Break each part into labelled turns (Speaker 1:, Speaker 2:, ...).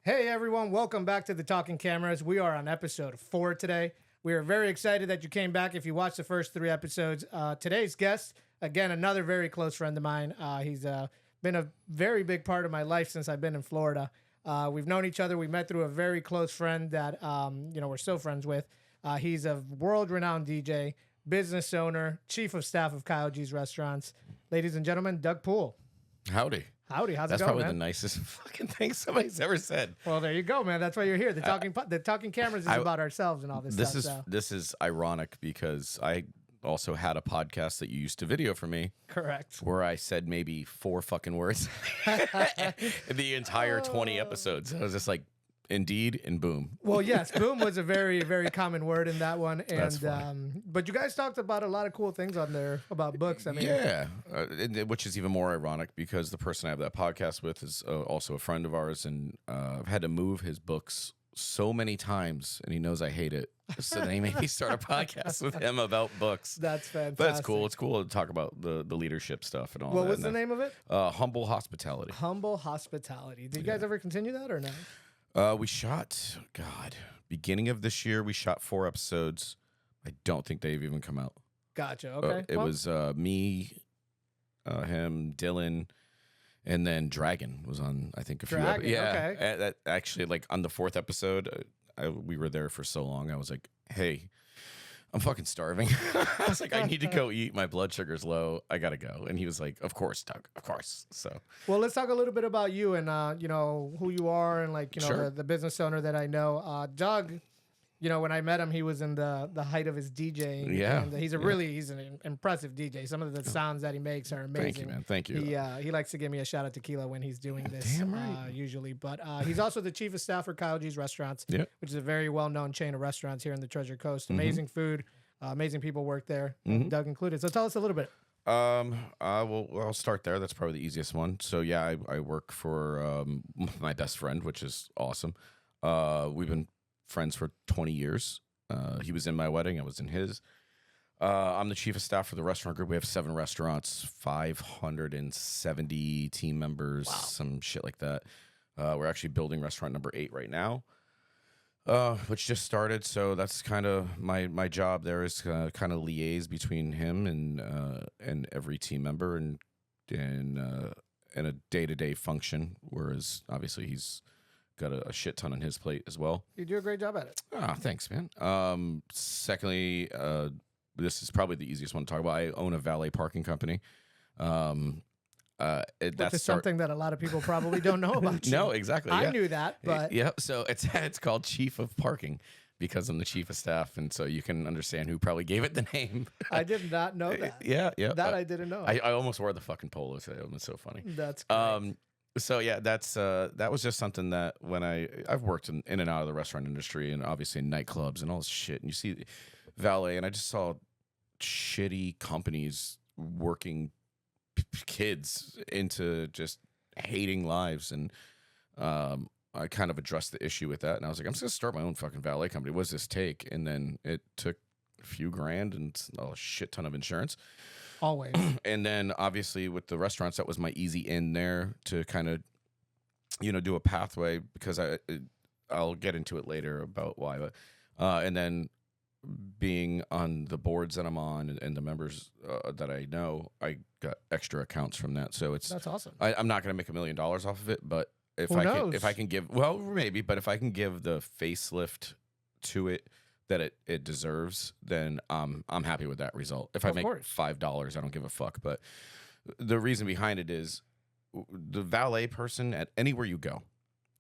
Speaker 1: Hey everyone, welcome back to the Talking Cameras. We are on episode 4 today. We are very excited that you came back. If you watched the first 3 episodes, today's guest, again, another very close friend of mine. He's been a very big part of my life since I've been in Florida. We've known each other. We met through a very close friend that we're still friends with. He's a world-renowned DJ, business owner, chief of staff of Kyle G's Restaurants. Ladies and gentlemen, Doug Poole.
Speaker 2: Howdy.
Speaker 1: Howdy, how's
Speaker 2: That's
Speaker 1: it going,
Speaker 2: probably
Speaker 1: man?
Speaker 2: the nicest fucking thing somebody's ever said.
Speaker 1: Well, there you go, man. That's why you're here. The talking cameras is about ourselves and all this stuff.
Speaker 2: This is ironic because I also had a podcast that you used to video for me.
Speaker 1: Correct.
Speaker 2: Where I said maybe 4 fucking words in the entire 20 episodes. I was just like, indeed, and boom.
Speaker 1: Well, yes, boom was a very, very common word in that one.
Speaker 2: That's
Speaker 1: And
Speaker 2: funny.
Speaker 1: but you guys talked about a lot of cool things on there about books. I mean,
Speaker 2: Yeah, which is even more ironic because the person I have that podcast with is also a friend of ours, and I've had to move his books so many times, and he knows I hate it. So then he made me start a podcast with him about books.
Speaker 1: That's fantastic.
Speaker 2: But it's cool. It's cool to talk about the leadership stuff and all that.
Speaker 1: What was the name of it?
Speaker 2: Humble Hospitality.
Speaker 1: Humble Hospitality. Did you guys ever continue that or no?
Speaker 2: We shot, beginning of this year, we shot 4 episodes. I don't think they've even come out.
Speaker 1: Gotcha. Okay.
Speaker 2: It was me, him, Dylan, and then Dragon was on, I think, a few
Speaker 1: Dragon,
Speaker 2: Yeah.
Speaker 1: okay.
Speaker 2: That actually, like, on the 4th episode, we were there for so long. I was like, hey, I'm fucking starving. I was like, I need to go eat. My blood sugar's low. I got to go. And he was like, of course, Doug, of course. So,
Speaker 1: Well, let's talk a little bit about you and who you are and
Speaker 2: Sure.
Speaker 1: the business owner that I know. Doug, when I met him, he was in the height of his DJing.
Speaker 2: Yeah.
Speaker 1: And he's an impressive DJ. Some of the sounds that he makes are amazing.
Speaker 2: thank you, man. Thank you.
Speaker 1: He likes to give me a shot at tequila when he's doing this.
Speaker 2: Damn right.
Speaker 1: Usually, but he's also the chief of staff for Kyle G's Restaurants,
Speaker 2: Yep.
Speaker 1: which is a very well-known chain of restaurants here in the Treasure Coast. Amazing food, amazing people work there, Doug included. So tell us a little bit.
Speaker 2: I'll start there. That's probably the easiest one. So yeah, I work for my best friend, which is awesome. We've been friends for 20 years. He was in my wedding. I was in his. I'm the chief of staff for the restaurant group. We have 7 restaurants, 570 team members, some shit like that. We're actually building restaurant number 8 right now, which just started. So that's kind of my job there is kind of liaise between him and every team member and a day-to-day function. Whereas obviously he's got a shit ton on his plate as well.
Speaker 1: You do a great job at it.
Speaker 2: Ah, thanks, man. Secondly, this is probably the easiest one to talk about. I own a valet parking company.
Speaker 1: That's something that a lot of people probably don't know about you.
Speaker 2: No, exactly.
Speaker 1: I
Speaker 2: yeah.
Speaker 1: knew that, but
Speaker 2: Yeah, so it's called Chief of Parking because I'm the chief of staff, and so you can understand who probably gave it the name.
Speaker 1: I did not know that.
Speaker 2: Yeah.
Speaker 1: That I didn't know.
Speaker 2: I almost wore the fucking polo today. It was so funny.
Speaker 1: That's great.
Speaker 2: So yeah, that was just something that when I've worked in and out of the restaurant industry and obviously in nightclubs and all this shit, and you see valet, and I just saw shitty companies working kids into just hating lives, and I kind of addressed the issue with that, and I was like, I'm just gonna start my own fucking valet company. What does this take? And then it took a few grand and a shit ton of insurance.
Speaker 1: Always.
Speaker 2: And then obviously with the restaurants, that was my easy in there to kind of, do a pathway because I'll get into it later about why. But, and then being on the boards that I'm on and the members that I know, I got extra accounts from that. So
Speaker 1: That's awesome.
Speaker 2: I'm not going to make $1 million off of it, but if
Speaker 1: Who knows?
Speaker 2: if I can give, well, maybe, but if I can give the facelift to it that it deserves, then I'm happy with that result. If I
Speaker 1: Of
Speaker 2: make
Speaker 1: course.
Speaker 2: $5, I don't give a fuck. But the reason behind it is the valet person at anywhere you go,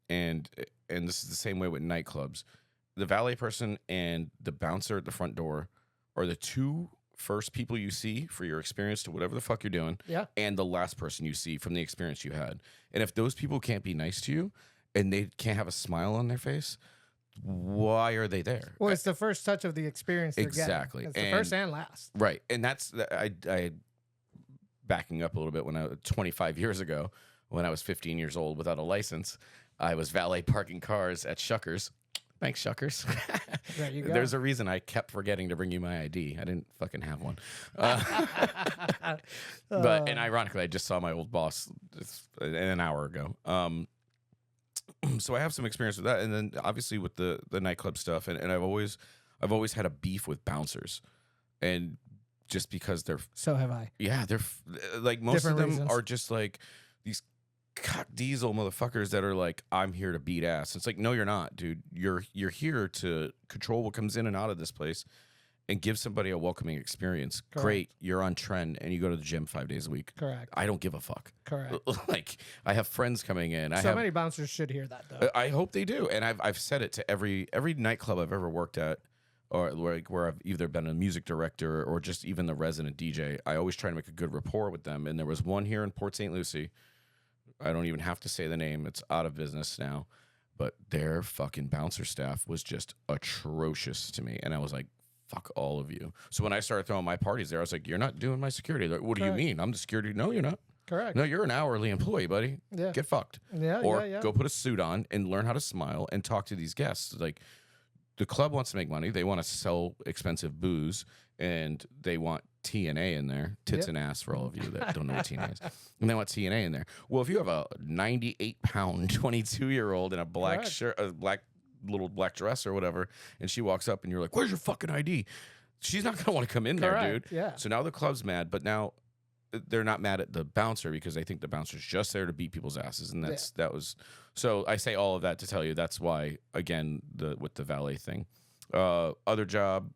Speaker 2: and this is the same way with nightclubs. The valet person and the bouncer at the front door are the 2 first people you see for your experience to whatever the fuck you're doing,
Speaker 1: Yeah.
Speaker 2: and the last person you see from the experience you had. And if those people can't be nice to you and they can't have a smile on their face, why are they there?
Speaker 1: Well, it's the first touch of the experience they're
Speaker 2: Exactly.
Speaker 1: getting. It's the
Speaker 2: And-
Speaker 1: first and last.
Speaker 2: Right. And that's I backing up a little bit, when I 25 years ago, when I was 15 years old without a license, I was valet parking cars at Shuckers. Thanks, Shuckers.
Speaker 1: There you go.
Speaker 2: There's a reason I kept forgetting to bring you my ID. I didn't fucking have one. And ironically, I just saw my old boss just an hour ago. So I have some experience with that, and then obviously with the nightclub stuff, and I've always had a beef with bouncers, and just because they're
Speaker 1: So have I.
Speaker 2: yeah, they're like most
Speaker 1: Different
Speaker 2: of them
Speaker 1: reasons.
Speaker 2: are just like these cock diesel motherfuckers that are like, I'm here to beat ass. It's like, no, you're not, dude. You're here to control what comes in and out of this place and give somebody a welcoming experience.
Speaker 1: Correct.
Speaker 2: Great, you're on trend and you go to the gym 5 days a week.
Speaker 1: Correct.
Speaker 2: I don't give a fuck.
Speaker 1: Correct.
Speaker 2: Like, I have friends coming in.
Speaker 1: Many bouncers should hear that, though.
Speaker 2: I hope they do, and I've said it to every nightclub I've ever worked at, or like where I've either been a music director or just even the resident DJ. I always try to make a good rapport with them. And there was one here in Port St. Lucie. I don't even have to say the name; it's out of business now. But their fucking bouncer staff was just atrocious to me, and I was like, "Fuck all of you." So when I started throwing my parties there, I was like, "You're not doing my security." Like, what do you mean? I'm the security? No, you're not.
Speaker 1: Correct.
Speaker 2: No, you're an hourly employee, buddy.
Speaker 1: Yeah.
Speaker 2: Get fucked.
Speaker 1: Yeah.
Speaker 2: Or
Speaker 1: yeah.
Speaker 2: go put a suit on and learn how to smile and talk to these guests. Like, the club wants to make money. They want to sell expensive booze, and they want TNA in there. Tits and ass for all of you that don't know what TNA is. And they want TNA in there. Well, if you have a 98-pound 22-year-old in a black shirt, a little black dress or whatever, and she walks up and you're like, "Where's your fucking ID?" She's not going to want to come in there, dude.
Speaker 1: Yeah.
Speaker 2: So now the club's mad, but now they're not mad at the bouncer because they think the bouncer's just there to beat people's asses, and that was. So I say all of that to tell you that's why, again, with the valet thing. Other job,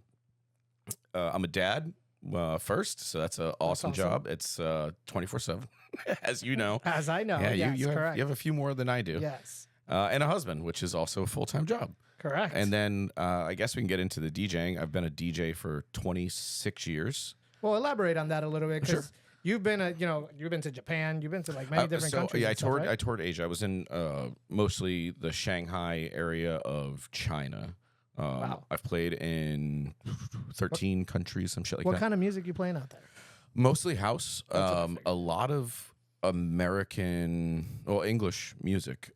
Speaker 2: I'm a dad first, so that's an awesome job. It's 24/7, as you know.
Speaker 1: As I know.
Speaker 2: Yeah,
Speaker 1: yes,
Speaker 2: you
Speaker 1: correct.
Speaker 2: have a few more than I do.
Speaker 1: Yes.
Speaker 2: And a husband, which is also a full-time job.
Speaker 1: Correct.
Speaker 2: And then I guess we can get into the DJing. I've been a DJ for 26 years.
Speaker 1: Well, elaborate on that a little bit, because
Speaker 2: Sure.
Speaker 1: you've been you've been to Japan, you've been to like many different countries.
Speaker 2: Yeah,
Speaker 1: and stuff, right?
Speaker 2: I toured Asia. I was in mostly the Shanghai area of China.
Speaker 1: Wow.
Speaker 2: I've played in 13 countries, some shit like
Speaker 1: What
Speaker 2: that.
Speaker 1: kind of music you playing out there?
Speaker 2: Mostly house.
Speaker 1: what I
Speaker 2: A lot of English music.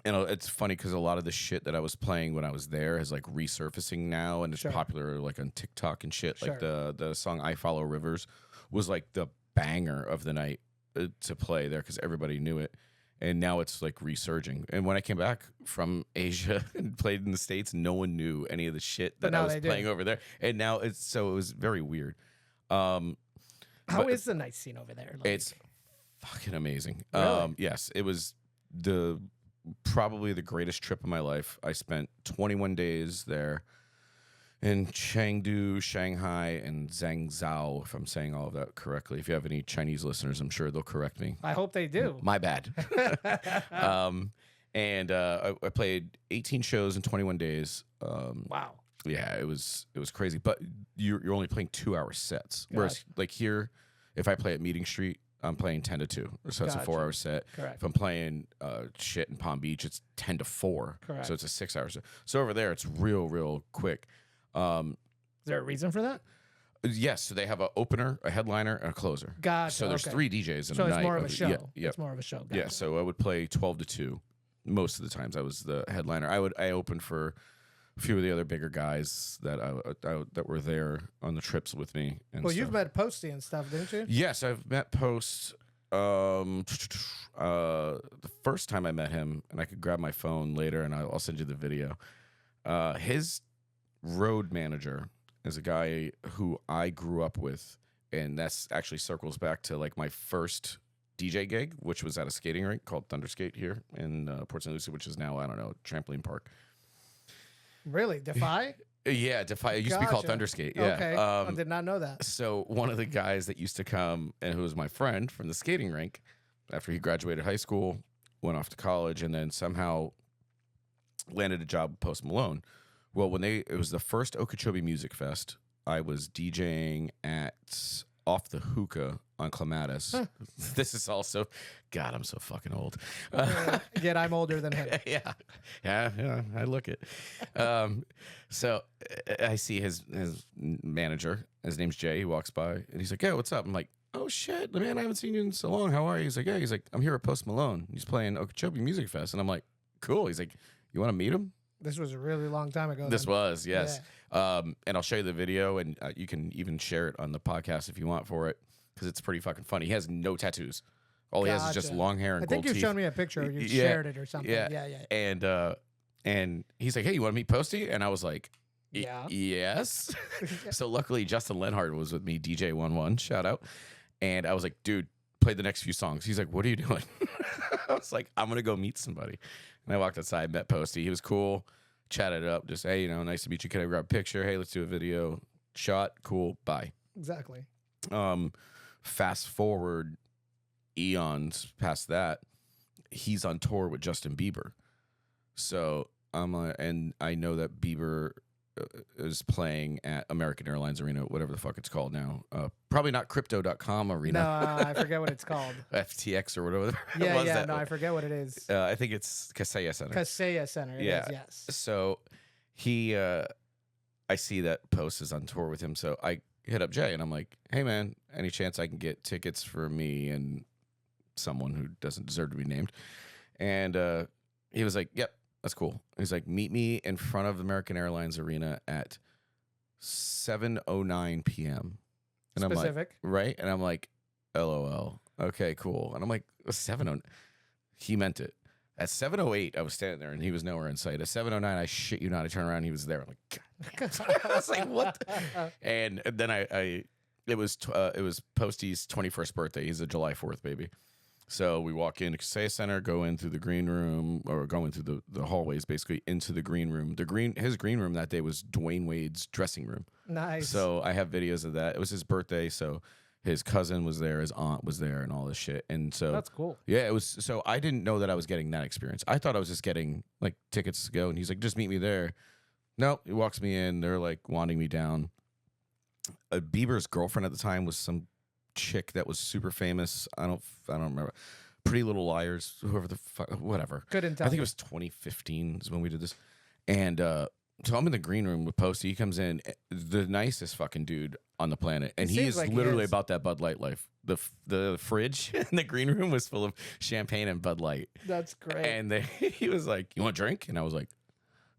Speaker 2: And it's funny because a lot of the shit that I was playing when I was there is like resurfacing now, and it's popular like on TikTok and shit. Like the song "I Follow Rivers" was like the banger of the night to play there because everybody knew it, and now it's like resurging. And when I came back from Asia and played in the States, no one knew any of the shit that I was playing over there, and now it was very weird.
Speaker 1: How is the night scene over there? Like,
Speaker 2: it's fucking amazing.
Speaker 1: Really?
Speaker 2: Yes, it was probably the greatest trip of my life. I spent 21 days there in Chengdu, Shanghai, and Zhangzhou, if I'm saying all of that correctly. If you have any Chinese listeners, I'm sure they'll correct me.
Speaker 1: I hope they do.
Speaker 2: My bad. And I played 18 shows in 21 days.
Speaker 1: Wow.
Speaker 2: Yeah, it was crazy. But you're only playing 2-hour sets. Whereas like here, if I play at Meeting Street, I'm playing 10 to 2. So that's a 4-hour set.
Speaker 1: Correct.
Speaker 2: If I'm playing shit in Palm Beach, it's 10 to 4.
Speaker 1: Correct.
Speaker 2: So it's a 6-hour set. So over there, it's real quick.
Speaker 1: Is there a reason for that?
Speaker 2: Yes. So they have an opener, a headliner, and a closer.
Speaker 1: Gotcha.
Speaker 2: So there's 3 DJs in
Speaker 1: so
Speaker 2: a night.
Speaker 1: it's more of a show.
Speaker 2: Yeah.
Speaker 1: It's more of a show. Gotcha.
Speaker 2: Yeah. So I would play 12 to 2. Most of the times I was the headliner. I opened for a few of the other bigger guys that that were there on the trips with me. And
Speaker 1: Well, you've met Posty and stuff, didn't you?
Speaker 2: Yes, I've met Post. The first time I met him, and I could grab my phone later, and I'll send you the video. His road manager is a guy who I grew up with, and that's actually circles back to like my first DJ gig, which was at a skating rink called Thunderskate here in Port St. Lucie, which is now, I don't know, trampoline park.
Speaker 1: Really? Defy?
Speaker 2: Yeah, Defy. It used to be called Thunderskate. Yeah.
Speaker 1: Okay. I did not know that.
Speaker 2: So one of the guys that used to come, and who was my friend from the skating rink, after he graduated high school, went off to college, and then somehow landed a job with Post Malone. Well, it was the first Okeechobee Music Fest, I was DJing at Off the Hookah on Clematis. Huh. This is also, God, I'm so fucking old.
Speaker 1: Yet I'm older than him.
Speaker 2: Yeah, I look it. So I see his manager. His name's Jay. He walks by and he's like, "Hey, what's up?" I'm like, "Oh shit, man, I haven't seen you in so long. How are you?" He's like, "Yeah." He's like, "I'm here at Post Malone. He's playing Okeechobee Music Fest." And I'm like, "Cool." He's like, "You want to meet him?"
Speaker 1: This was a really long time ago.
Speaker 2: This was, yes. Yeah. And I'll show you the video, and you can even share it on the podcast if you want for it, because it's pretty fucking funny. He has no tattoos All he has is just
Speaker 1: Gotcha.
Speaker 2: long hair and
Speaker 1: I think
Speaker 2: gold
Speaker 1: you've
Speaker 2: teeth.
Speaker 1: shown me a picture. Or you've
Speaker 2: Yeah,
Speaker 1: shared it or something.
Speaker 2: yeah.
Speaker 1: Yeah.
Speaker 2: And he's like, hey, you want to meet Posty? And I was like,
Speaker 1: Yeah.
Speaker 2: yes. So luckily, Justin Lenhard was with me, DJ11, shout out. And I was like, dude, play the next few songs. He's like, what are you doing? I was like, I'm going to go meet somebody. And I walked outside, met Posty. He was cool, chatted it up, just, hey, nice to meet you. Can I grab a picture? Hey, let's do a video. Shot, cool, bye.
Speaker 1: Exactly.
Speaker 2: Fast forward eons past that, he's on tour with Justin Bieber. So and I know that Bieber is playing at American Airlines Arena, whatever the fuck it's called now. Probably not Crypto.com Arena.
Speaker 1: No, I forget what it's called.
Speaker 2: FTX or whatever.
Speaker 1: Yeah. No, I forget what it is.
Speaker 2: I think it's Kaseya Center.
Speaker 1: Kaseya Center. It is, yes.
Speaker 2: So he, I see that Post is on tour with him. So I hit up Jay and I'm like, hey man, any chance I can get tickets for me and someone who doesn't deserve to be named? And he was like, yep. That's cool. He's like, meet me in front of American Airlines Arena at 7:09 p.m. And
Speaker 1: Specific.
Speaker 2: I'm like, right? And I'm like, LOL. Okay, cool. And I'm like, 7:09. He meant it. At 7:08, I was standing there and he was nowhere in sight. At 7:09, I shit you not, I turned around and he was there. I'm like, God. I was like, what? And then it was Posty's 21st birthday. He's a July 4th baby. So we walk into Kaseya Center, go in through the green room, or going through the hallways, basically into the green room. His green room that day was Dwayne Wade's dressing room.
Speaker 1: Nice.
Speaker 2: So I have videos of that. It was his birthday, so his cousin was there, his aunt was there, and all this shit. And so
Speaker 1: that's cool.
Speaker 2: Yeah, it was. So I didn't know that I was getting that experience. I thought I was just getting like tickets to go, and he's like, "Just meet me there." No, he walks me in. They're like wanting me down. Bieber's girlfriend at the time was some chick that was super famous. I don't remember. Pretty Little Liars, whoever the fuck, whatever.
Speaker 1: Couldn't tell.
Speaker 2: I think it was 2015 is when we did this. And so I'm in the green room with Posty. He comes in, the nicest fucking dude on the planet, and he is like literally about that Bud Light life. The fridge in the green room was full of champagne and Bud Light.
Speaker 1: That's great.
Speaker 2: And he was like, "You want a drink?" And I was like,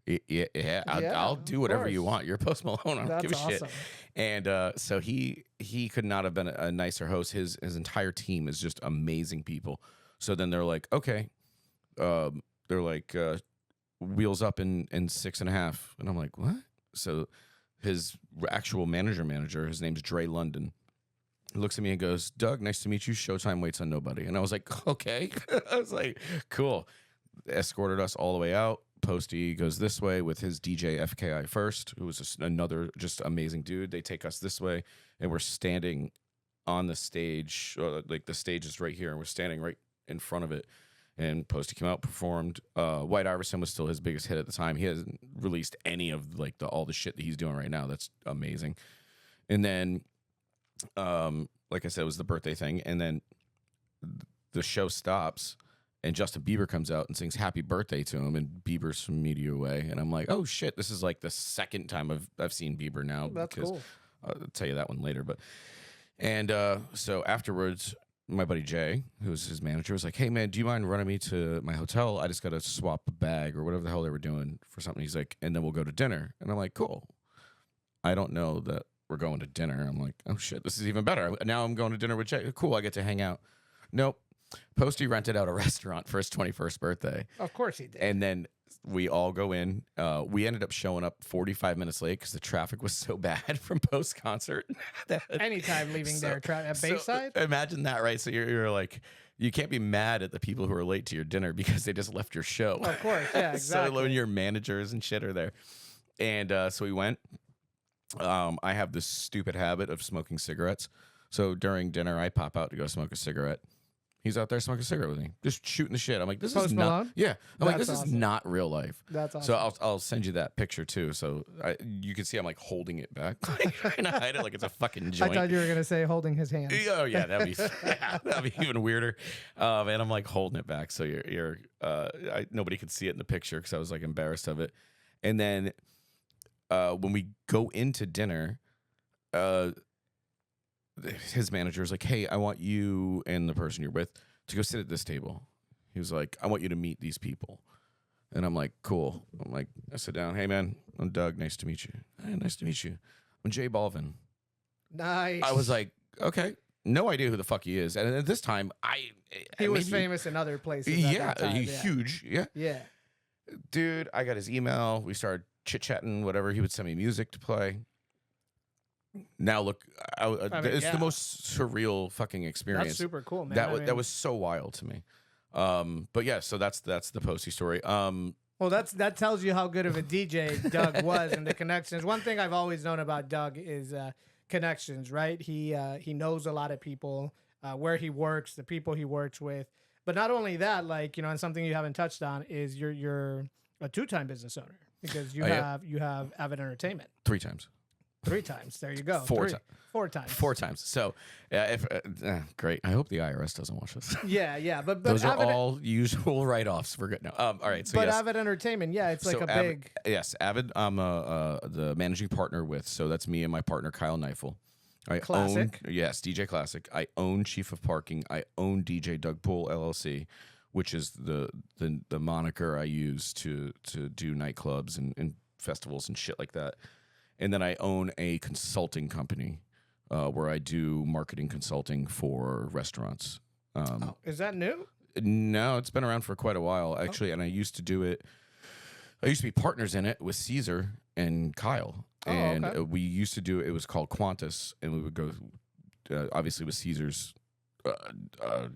Speaker 2: Yeah, I'll do whatever you want. You're Post Malone. I don't give a shit. And so he could not have been a nicer host. His entire team is just amazing people. So then they're like, okay, they're like, wheels up in 6.5, and I'm like, what? So his actual manager, his name's Dre London. He looks at me and goes, Doug, nice to meet you. Showtime waits on nobody. And I was like, okay. I was like, cool. Escorted us all the way out. Posty goes this way with his DJ FKI First, who was another just amazing dude. They take us this way, and we're standing on the stage. Like the stage is right here, and we're standing right in front of it. And Posty came out, performed. White Iverson was still his biggest hit at the time. He hasn't released any of like all the shit that he's doing right now. That's amazing. And then, like I said, it was the birthday thing, and then the show stops. And Justin Bieber comes out and sings happy birthday to him, and Bieber's from Media Away. And I'm like, oh, shit, this is like the second time I've seen Bieber now.
Speaker 1: That's cool.
Speaker 2: I'll tell you that one later. And so afterwards, my buddy Jay, who was his manager, was like, hey, man, do you mind running me to my hotel? I just got to swap a bag or whatever the hell they were doing for something. He's like, and then we'll go to dinner. And I'm like, cool. I don't know that we're going to dinner. I'm like, oh, shit, this is even better. Now I'm going to dinner with Jay. Cool, I get to hang out. Nope. Posty rented out a restaurant for his 21st birthday.
Speaker 1: Of course he did.
Speaker 2: And then we all go in. We ended up showing up 45 minutes late because the traffic was so bad from post concert.
Speaker 1: Anytime leaving there at Bayside.
Speaker 2: So imagine that, right? So you're like, you can't be mad at the people who are late to your dinner because they just left your show.
Speaker 1: Of course, yeah, exactly.
Speaker 2: So when your managers and shit are there. And so we went. I have this stupid habit of smoking cigarettes. So during dinner, I pop out to go smoke a cigarette. He's out there smoking a cigarette with me, just shooting the shit. I'm like, this is not. Yeah, I'm like, this is not real life.
Speaker 1: That's awesome.
Speaker 2: So I'll send you that picture too, so you can see I'm like holding it back, trying to hide it like it's a fucking joint.
Speaker 1: I thought you were gonna say holding his hand.
Speaker 2: Oh yeah, that'd be even weirder. And I'm like holding it back, so nobody could see it in the picture because I was like embarrassed of it. And then when we go into dinner, his manager was like, hey, I want you and the person you're with to go sit at this table. He was like, I want you to meet these people. And I'm like, cool. I sit down. Hey, man, I'm Doug. Nice to meet you. Hey, nice to meet you. I'm Jay Balvin.
Speaker 1: Nice.
Speaker 2: I was like, okay. no idea who the fuck he is. And at this time,
Speaker 1: he was famous in other places.
Speaker 2: Yeah,
Speaker 1: at that time.
Speaker 2: huge. Yeah.
Speaker 1: Yeah.
Speaker 2: Dude, I got his email. We started chit-chatting, whatever. He would send me music to play. Now look, it's the most surreal fucking experience.
Speaker 1: That's super cool, man.
Speaker 2: That was so wild to me. But yeah, so that's the Posty story.
Speaker 1: Well, that tells you how good of a DJ Doug was and the connections. One thing I've always known about Doug is connections, right? He knows a lot of people, where he works, the people he works with. But not only that, like, and something you haven't touched on is you're a 2-time business owner because you have Avid Entertainment.
Speaker 2: 3 times.
Speaker 1: 3 times. There you go.
Speaker 2: 4 times.
Speaker 1: 4 times.
Speaker 2: 4 times. So, if great. I hope the IRS doesn't watch this.
Speaker 1: Yeah. But
Speaker 2: those are all usual write-offs. We're good now. All right. So
Speaker 1: but Avid Entertainment, it's like big.
Speaker 2: Yes, Avid. I'm the managing partner with. So that's me and my partner Kyle Neifel.
Speaker 1: Classic.
Speaker 2: Yes, DJ Classic. I own Chief of Parking. I own DJ Doug Poole LLC, which is the moniker I use to do nightclubs and festivals and shit like that. And then I own a consulting company where I do marketing consulting for restaurants.
Speaker 1: Is that new?
Speaker 2: No, it's been around for quite a while, actually. And I used to do it. I used to be partners in it with Caesar and Kyle. And we used to do it. It was called Qantas. And we would go, obviously, with Caesar's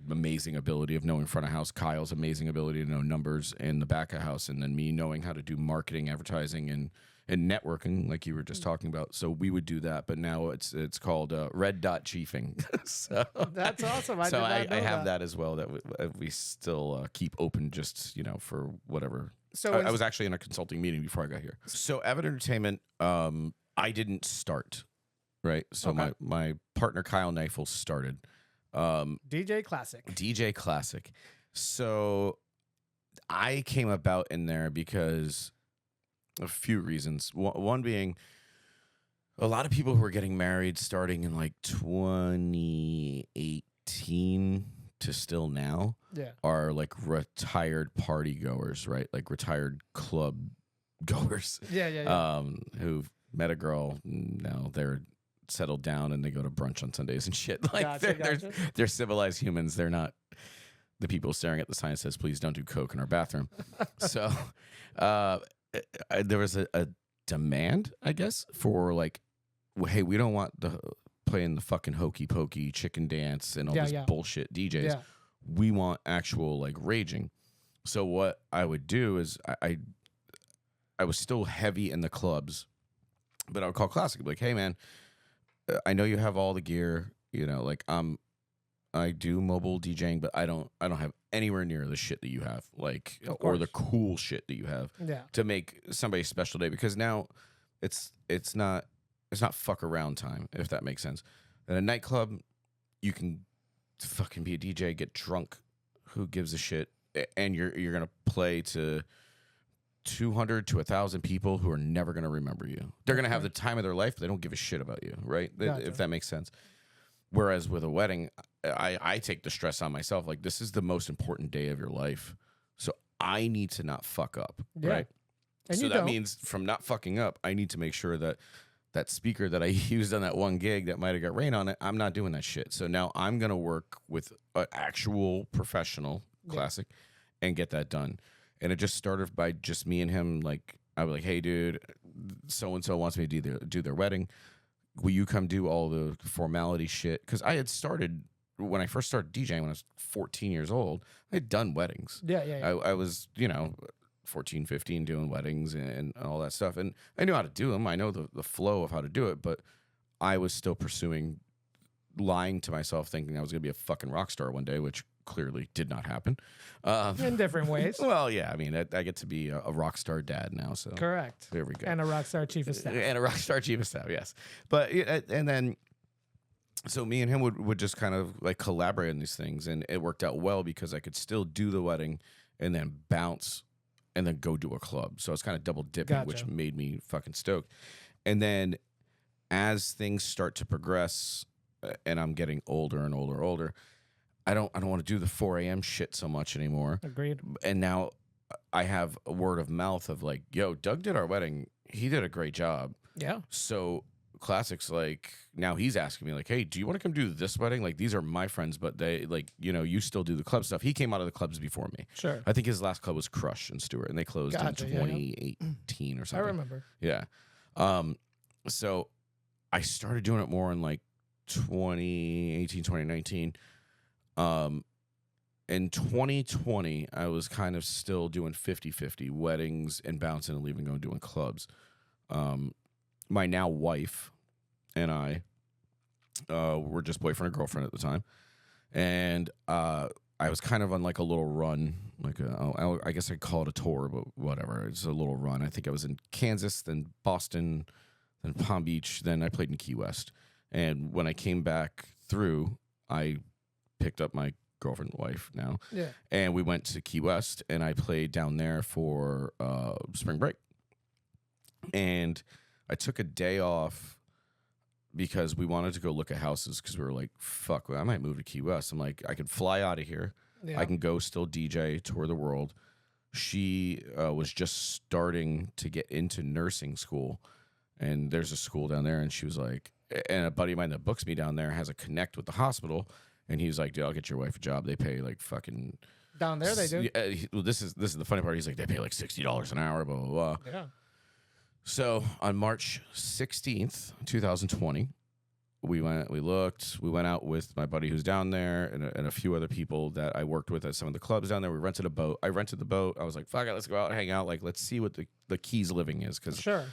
Speaker 2: amazing ability of knowing front of house, Kyle's amazing ability to know numbers in the back of house, and then me knowing how to do marketing, advertising, and networking, like you were just talking about. So we would do that, but now it's called Red Dot Chiefing. So
Speaker 1: that's awesome.
Speaker 2: I have that as well. That we still keep open, just for whatever. So I was actually in a consulting meeting before I got here. So Avid Entertainment, I didn't start, right? So my partner Kyle Neifel started.
Speaker 1: DJ Classic.
Speaker 2: So I came about in there because a few reasons. One being a lot of people who were getting married starting in like 2018 to still now are like retired party goers, right? Like retired club goers.
Speaker 1: Yeah.
Speaker 2: Who've met a girl, now they're settled down and they go to brunch on Sundays and shit. Like they're civilized humans. They're not the people staring at the sign that says, please don't do coke in our bathroom. So there was a demand, I guess, for like, hey, we don't want playing the fucking hokey pokey chicken dance and all this bullshit DJs. Yeah. We want actual like raging. So what I would do is I was still heavy in the clubs, but I would call Classic, like, hey man, I know you have all the gear, like I do mobile DJing, but I don't have anywhere near the shit that you have, like, or the cool shit that you have to make somebody's special day. Because now it's not fuck around time, if that makes sense. At a nightclub, you can fucking be a DJ, get drunk, who gives a shit, and you're gonna play to 200 to 1,000 people who are never gonna remember you. They're gonna have the time of their life, but they don't give a shit about you, right? Gotcha. If that makes sense. Whereas with a wedding, I take the stress on myself. Like, this is the most important day of your life, so I need to not fuck up, right? And so that means from not fucking up, I need to make sure that speaker that I used on that one gig that might have got rain on it, I'm not doing that shit. So now I'm going to work with an actual professional Classic and get that done. And it just started by just me and him. Like, I was like, hey, dude, so-and-so wants me to do their wedding. Will you come do all the formality shit? Because I had started, when I first started DJing when I was 14 years old, I had done weddings.
Speaker 1: Yeah.
Speaker 2: I was, 14, 15 doing weddings and all that stuff. And I knew how to do them. I know the flow of how to do it, but I was still pursuing lying to myself, thinking I was going to be a fucking rock star one day, which clearly did not happen.
Speaker 1: In different ways.
Speaker 2: Well, yeah. I mean, I get to be a rock star dad now. So
Speaker 1: correct.
Speaker 2: There we go.
Speaker 1: And a rock star chief of staff.
Speaker 2: Yes. But, and then, so me and him would just kind of like collaborate on these things. And it worked out well because I could still do the wedding and then bounce and then go do a club. So it's kind of double dipping, gotcha. Which made me fucking stoked. And then as things start to progress and I'm getting older and older, I don't want to do the 4 a.m. shit so much anymore.
Speaker 1: Agreed.
Speaker 2: And now I have a word of mouth of like, yo, Doug did our wedding. He did a great job.
Speaker 1: Yeah.
Speaker 2: So Classic's like, now he's asking me like, hey, do you want to come do this wedding? Like, these are my friends, but they like, you know, you still do the club stuff. He came out of the clubs before me.
Speaker 1: Sure.
Speaker 2: I think his last club was Crush in Stewart, and they closed
Speaker 1: Gotcha,
Speaker 2: in
Speaker 1: yeah,
Speaker 2: 2018 or something.
Speaker 1: I remember.
Speaker 2: Yeah. So I started doing it more in like 2018, 2019. In 2020, I was kind of still doing 50-50 weddings and bouncing and leaving, going doing clubs. My now wife and I were just boyfriend and girlfriend at the time. And I was kind of on like a little run, like I guess I'd call it a tour, but whatever. It's a little run. I think I was in Kansas, then Boston, then Palm Beach, then I played in Key West. And when I came back through, I picked up my girlfriend, wife now, and we went to Key West, and I played down there for spring break. And I took a day off because we wanted to go look at houses because we were like, fuck, I might move to Key West. I'm like, I could fly out of here. I can go still DJ, tour the world. She was just starting to get into nursing school, and there's a school down there, and she was like, and a buddy of mine that books me down there has a connect with the hospital, and he's like, dude, I'll get your wife a job. They pay like fucking...
Speaker 1: Down there they do?
Speaker 2: Well, this is the funny part. He's like, they pay like $60 an hour, blah, blah, blah.
Speaker 1: Yeah.
Speaker 2: So on March 16th, 2020, we looked, we went out with my buddy who's down there and a few other people that I worked with at some of the clubs down there. We rented a boat. I rented the boat. I was like, fuck it, let's go out and hang out. Like, let's see what the Keys living is. Cause
Speaker 1: sure.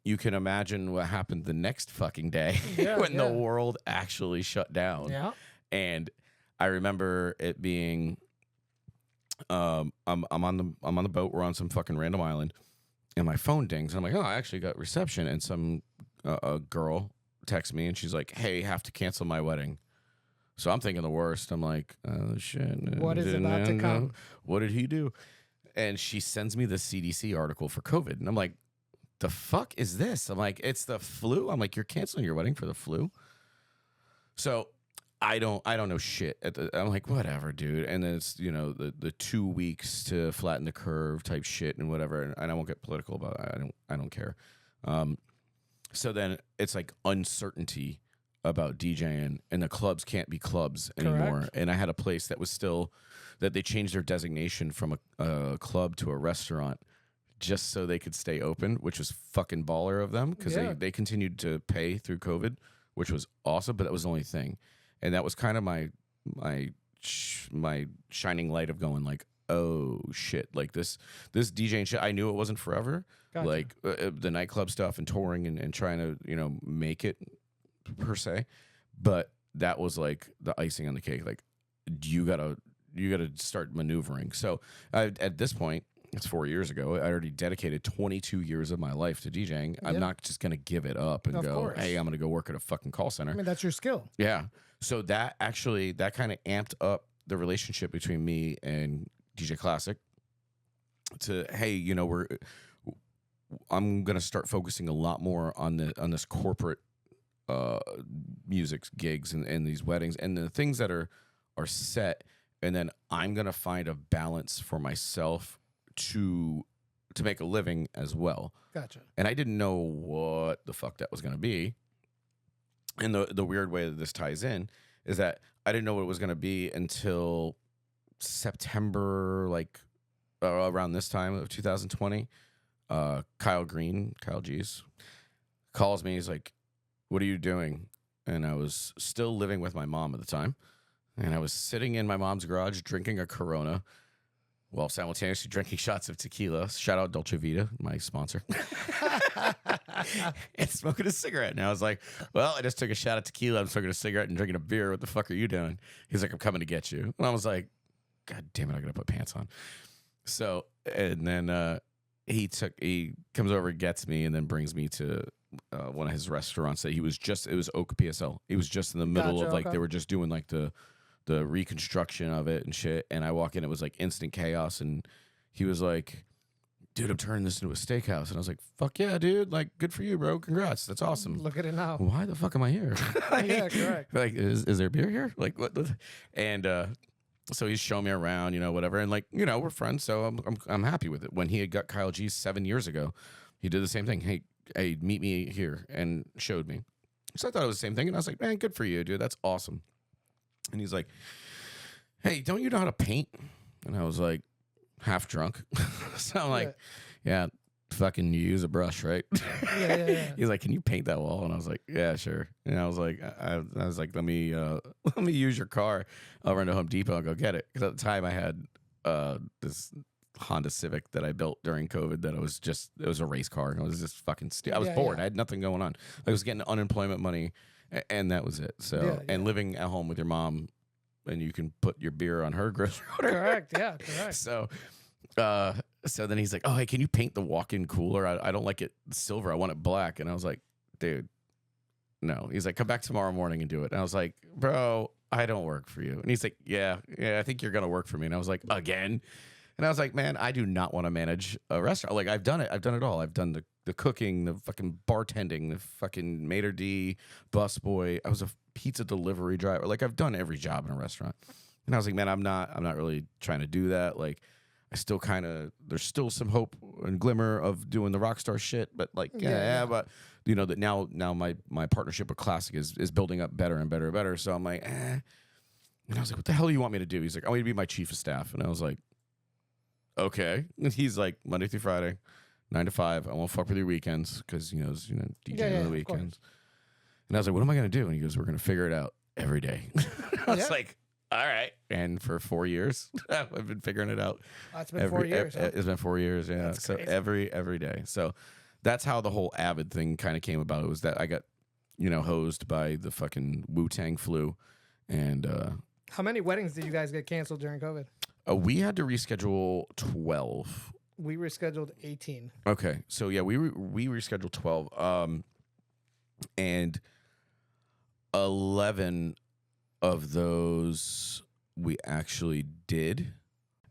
Speaker 2: You can imagine what happened the next fucking day when the world actually shut down.
Speaker 1: Yeah.
Speaker 2: And I remember it being, I'm on the boat. We're on some fucking random island. And my phone dings, and I'm like, oh, I actually got reception. And some a girl texts me, and she's like, hey, have to cancel my wedding. So I'm thinking the worst. I'm like, oh, shit.
Speaker 1: What is about to come?
Speaker 2: What did he do? And she sends me the CDC article for COVID. And I'm like, the fuck is this? I'm like, it's the flu? I'm like, you're canceling your wedding for the flu? So I don't know shit. I'm like, whatever, dude. And then it's, you know, the 2 weeks to flatten the curve type shit and whatever. And I won't get political about it. I don't care. So then it's like uncertainty about DJing, and the clubs can't be clubs anymore.
Speaker 1: Correct.
Speaker 2: And I had a place that was still, that they changed their designation from a club to a restaurant just so they could stay open, which was fucking baller of them, because they continued to pay through COVID, which was awesome, but that was the only thing. And that was kind of my shining light of going like, oh shit, like this DJing shit. I knew it wasn't forever. Gotcha. Like the nightclub stuff and touring and trying to, you know, make it per se. But that was like the icing on the cake. Like you gotta start maneuvering. So at this point, it's 4 years ago. I already dedicated 22 years of my life to DJing. I'm not just gonna give it up and go, hey, I'm gonna go work at a fucking call center.
Speaker 1: I mean, that's your skill. Yeah.
Speaker 2: So that kind of amped up the relationship between me and DJ Classic to, hey, you know, I'm going to start focusing a lot more on this corporate music gigs and these weddings and the things that are set. And then I'm going to find a balance for myself to make a living as well.
Speaker 1: Gotcha.
Speaker 2: And I didn't know what the fuck that was going to be. And the weird way that this ties in is that I didn't know what it was going to be until September, like around this time of 2020. Kyle G's, calls me. He's like, what are you doing? And I was still living with my mom at the time. And I was sitting in my mom's garage drinking a Corona while simultaneously drinking shots of tequila. Shout out Dolce Vita, my sponsor. And smoking a cigarette. And I was like, well, I just took a shot of tequila. I'm smoking a cigarette and drinking a beer. What the fuck are you doing? He's like, I'm coming to get you. And I was like, God damn it, I gotta put pants on. So, and then he comes over and gets me and then brings me to one of his restaurants that it was Oak PSL. He was just in the middle of like, they were just doing like the reconstruction of it and shit. And I walk in, it was like instant chaos. And he was like, dude, I'm turning this into a steakhouse. And I was like, fuck yeah, dude. Like, good for you, bro. Congrats. That's awesome.
Speaker 1: Look at it now.
Speaker 2: Why the fuck am I here?
Speaker 1: Yeah, correct.
Speaker 2: Like, is there beer here? Like, what? And so he's showing me around, you know, whatever. And like, you know, we're friends. So I'm happy with it. When he had got Kyle G 7 years ago, he did the same thing. Hey, hey, meet me here, and showed me. So I thought it was the same thing, and I was like, man, good for you, dude. That's awesome. And he's like, hey, don't you know how to paint? And I was like, half drunk. So I'm like, yeah, fucking you use a brush, right?
Speaker 1: Yeah.
Speaker 2: He's like, can you paint that wall? And I was like, yeah, sure. And I was like, let me use your car. I'll run to Home Depot and go get it. Because at the time I had this Honda Civic that I built during COVID that it was a race car. I was just fucking I was bored. I had nothing going on. I was getting unemployment money, and that was it. So and living at home with your mom, and you can put your beer on her grocery order.
Speaker 1: Correct. Yeah. Correct.
Speaker 2: So then he's like, oh, hey, can you paint the walk-in cooler? I don't like it silver. I want it black. And I was like, dude, no. He's like, come back tomorrow morning and do it. And I was like, bro, I don't work for you. And he's like, yeah, I think you're going to work for me. And I was like, again? And I was like, man, I do not want to manage a restaurant. Like, I've done it. I've done it all. I've done the cooking, the fucking bartending, the fucking maitre d', busboy. I was a pizza delivery driver. Like, I've done every job in a restaurant. And I was like, man, I'm not really trying to do that. Like, I still there's still some hope and glimmer of doing the rock star shit, but like, but you know that now my partnership with Classic is building up better and better and better. So I'm like, And I was like, what the hell do you want me to do? He's like, I want you to be my chief of staff. And I was like, okay. And he's like, Monday through Friday, 9 to 5. I won't fuck with your weekends because DJ on the weekends. And I was like, what am I gonna do? And he goes, we're gonna figure it out every day. I was like, all right. And for 4 years, I've been figuring it out.
Speaker 1: It's been 4 years. Huh?
Speaker 2: It's been 4 years, yeah.
Speaker 1: That's
Speaker 2: so
Speaker 1: crazy.
Speaker 2: every day. So that's how the whole Avid thing kind of came about. It was that I got, hosed by the fucking Wu-Tang flu. And
Speaker 1: how many weddings did you guys get canceled during COVID?
Speaker 2: we had to reschedule 12.
Speaker 1: We rescheduled 18.
Speaker 2: Okay. So yeah, we rescheduled 12. And 11 of those we actually did.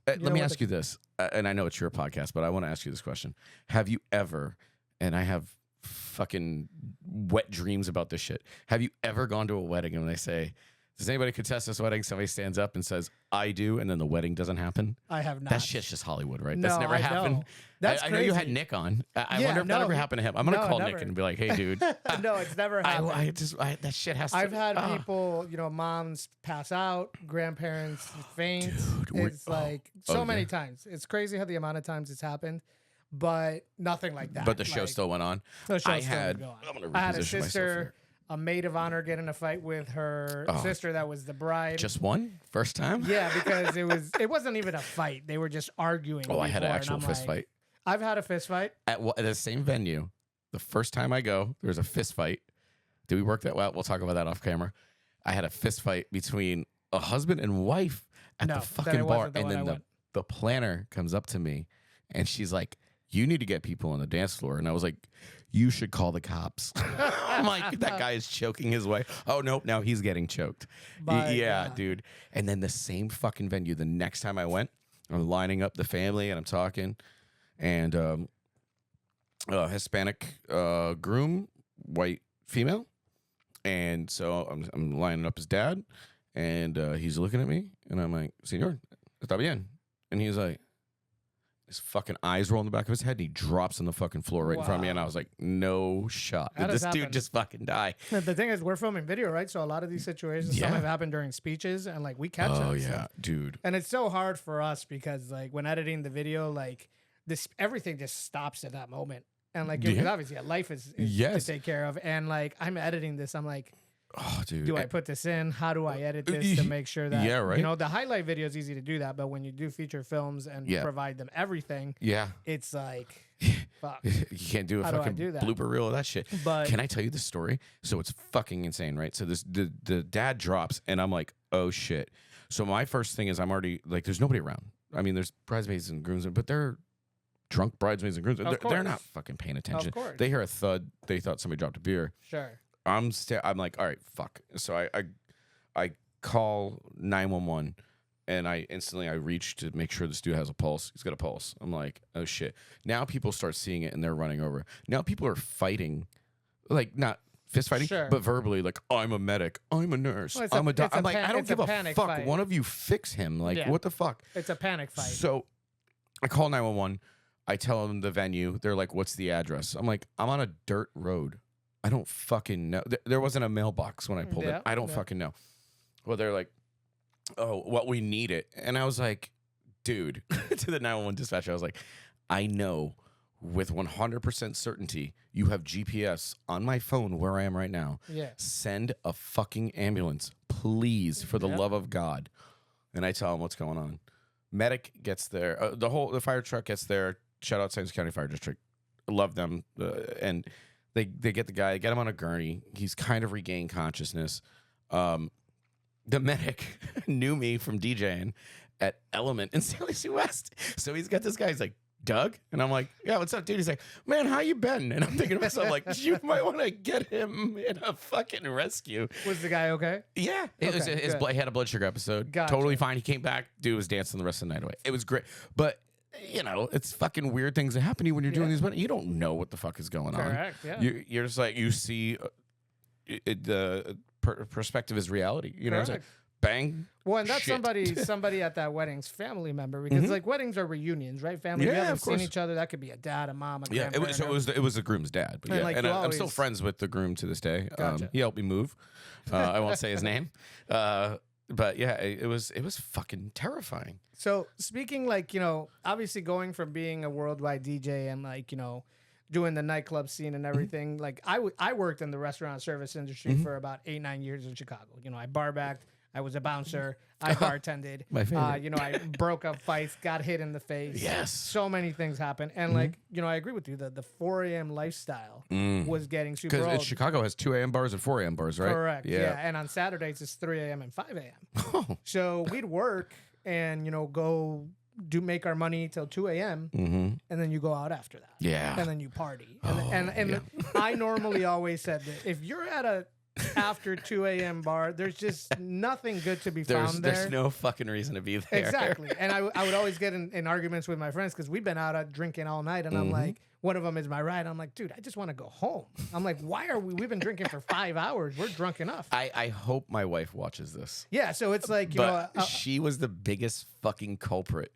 Speaker 2: Let me ask you this, and I know it's your podcast, but I want to ask you this question. Have you ever, and I have fucking wet dreams about this shit, have you ever gone to a wedding and they say, does anybody contest this wedding? Somebody stands up and says, I do, and then the wedding doesn't happen?
Speaker 1: I have not.
Speaker 2: That shit's just Hollywood, right?
Speaker 1: No,
Speaker 2: That's never happened.
Speaker 1: Know. That's
Speaker 2: I
Speaker 1: crazy.
Speaker 2: know you had Nick on. I wonder if that ever happened to him. I'm going to call Nick and be like, hey, dude.
Speaker 1: No, it's never happened.
Speaker 2: That shit has to.
Speaker 1: I've had people, moms pass out, grandparents faint.
Speaker 2: Dude,
Speaker 1: it's like so many times. It's crazy how the amount of times it's happened, but nothing like that.
Speaker 2: But the show still went on.
Speaker 1: The show
Speaker 2: I
Speaker 1: still
Speaker 2: had,
Speaker 1: would go on.
Speaker 2: I'm going to
Speaker 1: I had a
Speaker 2: reposition myself
Speaker 1: sister,
Speaker 2: here.
Speaker 1: a maid of honor, get in a fight with her sister that was the bride.
Speaker 2: Just one? First time?
Speaker 1: Yeah, because it wasn't even a fight. They were just arguing.
Speaker 2: I had an actual fist fight.
Speaker 1: I've had a fist fight.
Speaker 2: At the same venue, the first time I go, there was a fist fight. Did we work that well? We'll talk about that off camera. I had a fist fight between a husband and wife at the fucking bar. And then the planner comes up to me and she's like, you need to get people on the dance floor. And I was like, you should call the cops. I'm like, that guy is choking his way. Oh, nope, now he's getting choked. Yeah, dude. And then the same fucking venue, the next time I went, I'm lining up the family and I'm talking. And Hispanic groom, white female. And so I'm lining up his dad. And he's looking at me. And I'm like, Señor, está bien. And he's like, his fucking eyes roll in the back of his head, and he drops on the fucking floor right in front of me, and I was like, no shot. Did this dude just fucking die?
Speaker 1: The thing is, we're filming video, right? So a lot of these situations, some have happened during speeches, and like we catch it.
Speaker 2: Oh, yeah, dude.
Speaker 1: And it's so hard for us because like when editing the video, like everything just stops at that moment. And like, because obviously life is to take care of. And like, I'm editing this, I'm like,
Speaker 2: oh, dude.
Speaker 1: Do I put this in? How do I edit this to make sure that,
Speaker 2: right.
Speaker 1: The highlight video is easy to do that. But when you do feature films and provide them everything, it's like, fuck.
Speaker 2: You can't do a fucking
Speaker 1: do that?
Speaker 2: blooper reel of that shit.
Speaker 1: But
Speaker 2: can I tell you the story? So it's fucking insane, right? So the dad drops, and I'm like, oh, shit. So my first thing is I'm already, like, there's nobody around. I mean, there's bridesmaids and grooms, but they're drunk bridesmaids and grooms. They're not fucking paying attention.
Speaker 1: Of course.
Speaker 2: They hear a thud. They thought somebody dropped a beer.
Speaker 1: Sure.
Speaker 2: I'm like, all right, fuck. So I call 911, and I instantly reach to make sure this dude has a pulse. He's got a pulse. I'm like, oh shit. Now people start seeing it and they're running over. Now people are fighting, like not fist fighting, but verbally, like, I'm a medic, I'm a nurse, I'm a doctor. I'm like, I don't give a fuck.
Speaker 1: Fight.
Speaker 2: One of you fix him. Like, what the fuck?
Speaker 1: It's a panic fight.
Speaker 2: So I call 911. I tell them the venue. They're like, "What's the address?" I'm like, "I'm on a dirt road. I don't fucking know. There wasn't a mailbox when I pulled in. I don't fucking know." Well, they're like, "Oh, well, we need it." And I was like, "Dude," to the 911 dispatcher, I was like, "I know with 100% certainty you have GPS on my phone where I am right now.
Speaker 1: Yeah.
Speaker 2: Send a fucking ambulance, please, for the love of God." And I tell them what's going on. Medic gets there. The fire truck gets there. Shout out Science County Fire District. Love them. And they get the guy, get him on a gurney. He's kind of regained consciousness. The medic knew me from DJing at Element in San Luis West. So he's got this guy. He's like, "Doug?" And I'm like, "Yeah, what's up, dude?" He's like, "Man, how you been?" And I'm thinking to myself, like, you might want to get him in a fucking rescue.
Speaker 1: Was the guy okay?
Speaker 2: Yeah. He had a blood sugar episode.
Speaker 1: Gotcha.
Speaker 2: Totally fine. He came back. Dude was dancing the rest of the night away. It was great. But, it's fucking weird things that happen to you when you're doing these. But you don't know what the fuck is going on.
Speaker 1: Correct, yeah.
Speaker 2: You're just like, you see the perspective is reality. You know what I'm saying? Bang.
Speaker 1: Well, and that's
Speaker 2: shit.
Speaker 1: somebody at that wedding's family member, because like weddings are reunions, right? Family, you haven't seen each other. That could be a dad, a mom, a grandparent.
Speaker 2: It was the groom's dad, but I'm still friends with the groom to this day.
Speaker 1: Gotcha.
Speaker 2: He helped me move. I won't say his name, but yeah, it was fucking terrifying.
Speaker 1: So speaking, obviously going from being a worldwide DJ and doing the nightclub scene and everything, I worked in the restaurant service industry for about 8-9 years in Chicago. I bar backed. I was a bouncer. I bartended.
Speaker 2: My favorite.
Speaker 1: I broke up fights, got hit in the face.
Speaker 2: Yes.
Speaker 1: So many things happen. And I agree with you. The 4 a.m. lifestyle was getting super old.
Speaker 2: Because Chicago has 2 a.m. bars and 4 a.m. bars, right?
Speaker 1: Correct. Yeah. And on Saturdays, it's 3 a.m. and 5 a.m.
Speaker 2: Oh.
Speaker 1: So we'd work and, go make our money till 2 a.m. And then you go out after that.
Speaker 2: Yeah.
Speaker 1: And then you party. And I normally always said that if you're at a after 2 a.m. bar, there's just nothing good to be found there.
Speaker 2: There's no fucking reason to be there.
Speaker 1: Exactly. And I would always get in arguments with my friends because we've been out drinking all night. And I'm like, one of them is my ride. I'm like, dude, I just want to go home. I'm like, why are we've been drinking for 5 hours. We're drunk enough.
Speaker 2: I hope my wife watches this.
Speaker 1: Yeah. So it's like,
Speaker 2: she was the biggest fucking culprit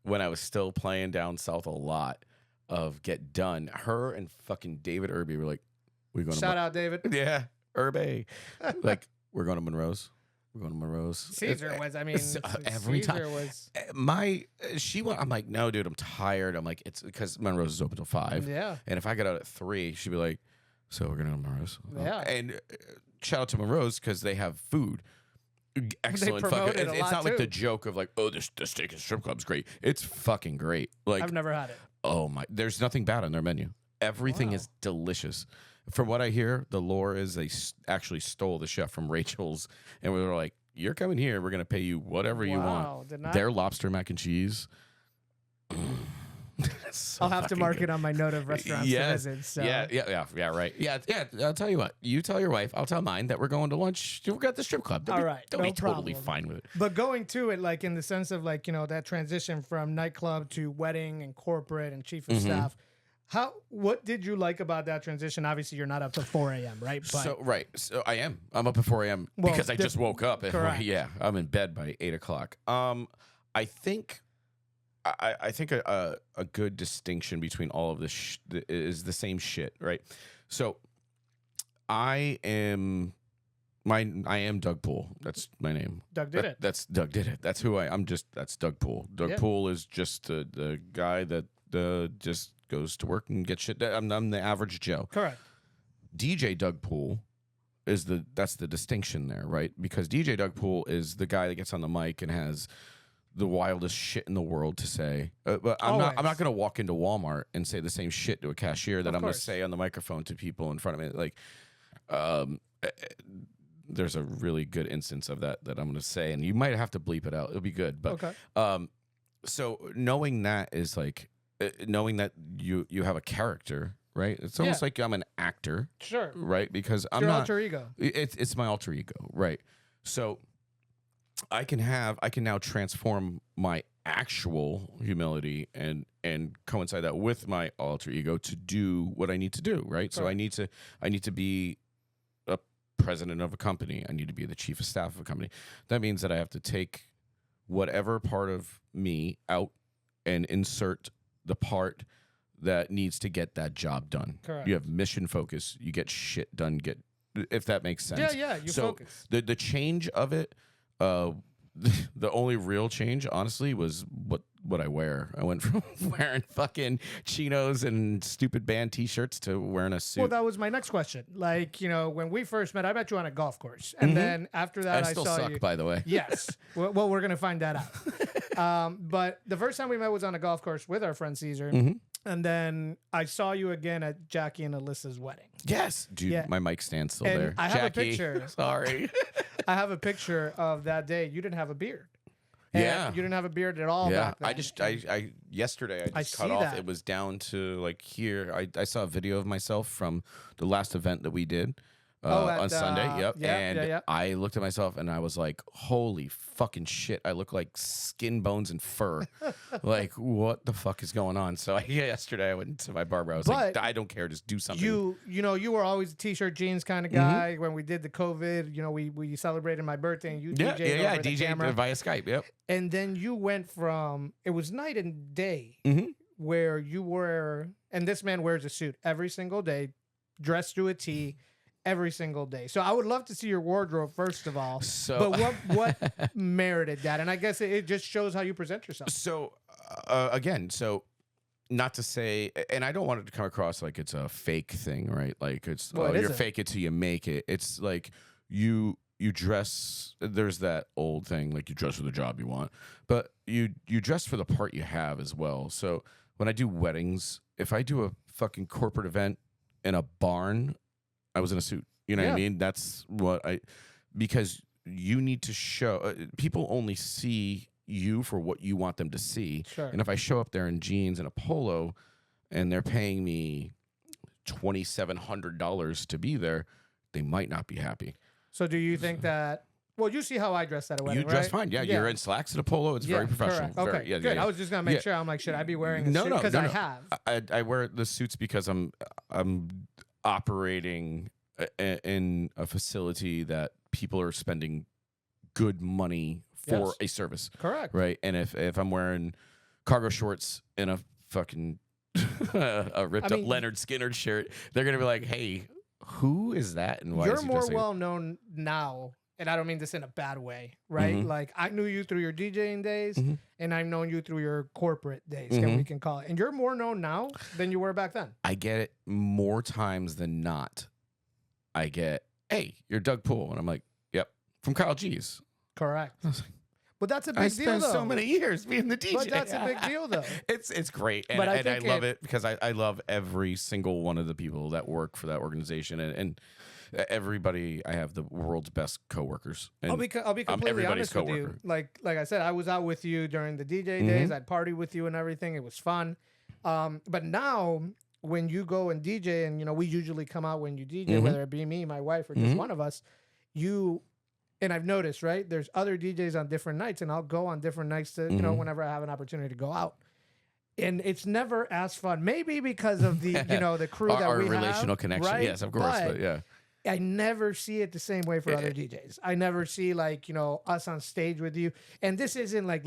Speaker 2: when I was still playing down south a lot of Get Done. Her and fucking David Irby were like, we're going to
Speaker 1: shout out David.
Speaker 2: Yeah. Irby. Like, we're going to Monroe's. We're going to Monroe's.
Speaker 1: Caesar was,
Speaker 2: every
Speaker 1: Caesar
Speaker 2: time.
Speaker 1: Was...
Speaker 2: I'm like, "No, dude, I'm tired." I'm like, it's because Monroe's is open till 5.
Speaker 1: Yeah.
Speaker 2: And if I get out at 3, she'd be like, "So we're going to Monroe's."
Speaker 1: Yeah.
Speaker 2: And shout out to Monroe's because they have food. Excellent. It's not like the joke of like, "Oh, the steak and strip club's great." It's fucking great. Like,
Speaker 1: I've never had it.
Speaker 2: Oh my, there's nothing bad on their menu. Everything is delicious. From what I hear, the lore is they actually stole the chef from Rachel's, and we were like, "You're coming here. We're gonna pay you whatever you want." Their lobster mac and cheese.
Speaker 1: I'll have to mark it on my note of restaurants to visit. So.
Speaker 2: Yeah, right. Yeah. I'll tell you what. You tell your wife. I'll tell mine that we're going to lunch. We're at the strip club. They'll be totally fine with it.
Speaker 1: But going to it, like in the sense of that transition from nightclub to wedding and corporate and chief of staff. What did you like about that transition? Obviously, you're not up till 4 a.m., right? But
Speaker 2: So I am. I'm up at 4 a.m. because I just woke up. Yeah, I'm in bed by 8 o'clock. I think a good distinction between all of this is the same shit, right? So I am Doug Poole. That's my name.
Speaker 1: Doug did it.
Speaker 2: That's Doug did it. That's who I. That's Doug Poole. Doug Poole is just the guy that just goes to work and gets shit done. I'm the average Joe.
Speaker 1: Correct.
Speaker 2: DJ Doug Poole is that's the distinction there, right? Because DJ Doug Poole is the guy that gets on the mic and has the wildest shit in the world to say. But I'm not going to walk into Walmart and say the same shit to a cashier that I'm going to say on the microphone to people in front of me. Like, there's a really good instance of that I'm going to say, and you might have to bleep it out. It'll be good. But so knowing that is like knowing that you have a character, right? It's almost like I'm an actor,
Speaker 1: sure,
Speaker 2: right? Because I'm
Speaker 1: your
Speaker 2: not
Speaker 1: alter ego.
Speaker 2: It's my alter ego, right? So I can now transform my actual humility and coincide that with my alter ego to do what I need to do, right? So I need to be a president of a company. I need to be the chief of staff of a company. That means that I have to take whatever part of me out and insert the part that needs to get that job done.
Speaker 1: Correct.
Speaker 2: You have mission focus. You get shit done. If that makes sense.
Speaker 1: Yeah, you
Speaker 2: so
Speaker 1: focus.
Speaker 2: The change of it, the only real change, honestly, was what I wear. I went from wearing fucking chinos and stupid band T-shirts to wearing a suit.
Speaker 1: Well, that was my next question. Like, when we first met, I met you on a golf course, and then after that,
Speaker 2: I still
Speaker 1: saw
Speaker 2: suck,
Speaker 1: you.
Speaker 2: by the way.
Speaker 1: Yes. Well, we're gonna find that out. But the first time we met was on a golf course with our friend Caesar. And then I saw you again at Jackie and Alyssa's wedding.
Speaker 2: Yes, dude,
Speaker 1: Yeah.
Speaker 2: my mic stand's still
Speaker 1: And
Speaker 2: there.
Speaker 1: I have
Speaker 2: Jackie,
Speaker 1: a picture.
Speaker 2: Sorry.
Speaker 1: I have a picture of that day. You didn't have a beard. And
Speaker 2: Yeah.
Speaker 1: you didn't have a beard at all.
Speaker 2: Yeah,
Speaker 1: back then.
Speaker 2: Yesterday I just cut
Speaker 1: see
Speaker 2: off.
Speaker 1: that.
Speaker 2: It was down to like here. I saw a video of myself from the last event that we did on Sunday. Yep.
Speaker 1: Yeah.
Speaker 2: I looked at myself and I was like, holy fucking shit. I look like skin, bones, and fur. Like, what the fuck is going on? So yesterday I went to my barber. I was like, I don't care. Just do something.
Speaker 1: You were always a t-shirt jeans kind of guy. When we did the COVID, we celebrated my birthday and you DJ'd over the camera.
Speaker 2: via Skype. Yep.
Speaker 1: And then you went from, it was night and day where you were, and this man wears a suit every single day, dressed to a T every single day. So I would love to see your wardrobe, first of all. But what merited that? And I guess it just shows how you present yourself.
Speaker 2: So again, not to say, and I don't want it to come across like it's a fake thing, right? Like it's you're fake it till you make it. It's like you dress. There's that old thing, like you dress for the job you want, but you dress for the part you have as well. So when I do weddings, if I do a fucking corporate event in a barn, I was in a suit. You know what I mean? That's because you need to show, people only see you for what you want them to see.
Speaker 1: Sure.
Speaker 2: And if I show up there in jeans and a polo and they're paying me $2,700 to be there, they might not be happy.
Speaker 1: So do you think that, well, you see how I dress at a wedding,
Speaker 2: You dress
Speaker 1: right?
Speaker 2: Yeah, you're in slacks and a polo. It's very professional.
Speaker 1: Correct. Okay, good. I was just going to make sure. I'm like, should I be wearing a suit? Because I have.
Speaker 2: I wear the suits because I'm operating in a facility that people are spending good money for a service.
Speaker 1: Correct.
Speaker 2: Right. And if I'm wearing cargo shorts and a fucking a ripped up Leonard Skinner shirt, they're gonna be like, "Hey, who is that?" And why?
Speaker 1: You're more well known now, and I don't mean this in a bad way, right? Like I knew you through your DJing days, and I've known you through your corporate days, we can call it. And you're more known now than you were back then.
Speaker 2: I get it more times than not. I get, "Hey, you're Doug Poole," and I'm like, "Yep, from Kyle G's."
Speaker 1: Correct. But that's a big deal,
Speaker 2: I spent
Speaker 1: though.
Speaker 2: so many years being the DJ.
Speaker 1: But that's a big deal, though.
Speaker 2: It's great, and I love it because I love every single one of the people that work for that organization, and everybody. I have the world's best coworkers. And
Speaker 1: I'll be completely honest with you. Like I said, I was out with you during the DJ days. I'd party with you and everything. It was fun. But now when you go and DJ, and we usually come out when you DJ, whether it be me, my wife, or just one of us, and I've noticed, right? There's other DJs on different nights, and I'll go on different nights to, whenever I have an opportunity to go out. And it's never as fun. Maybe because of the, the crew that
Speaker 2: our
Speaker 1: we have.
Speaker 2: Our relational connection.
Speaker 1: Right?
Speaker 2: Yes, of course. But yeah.
Speaker 1: I never see it the same way for other DJs. I never see us on stage with you. And this isn't like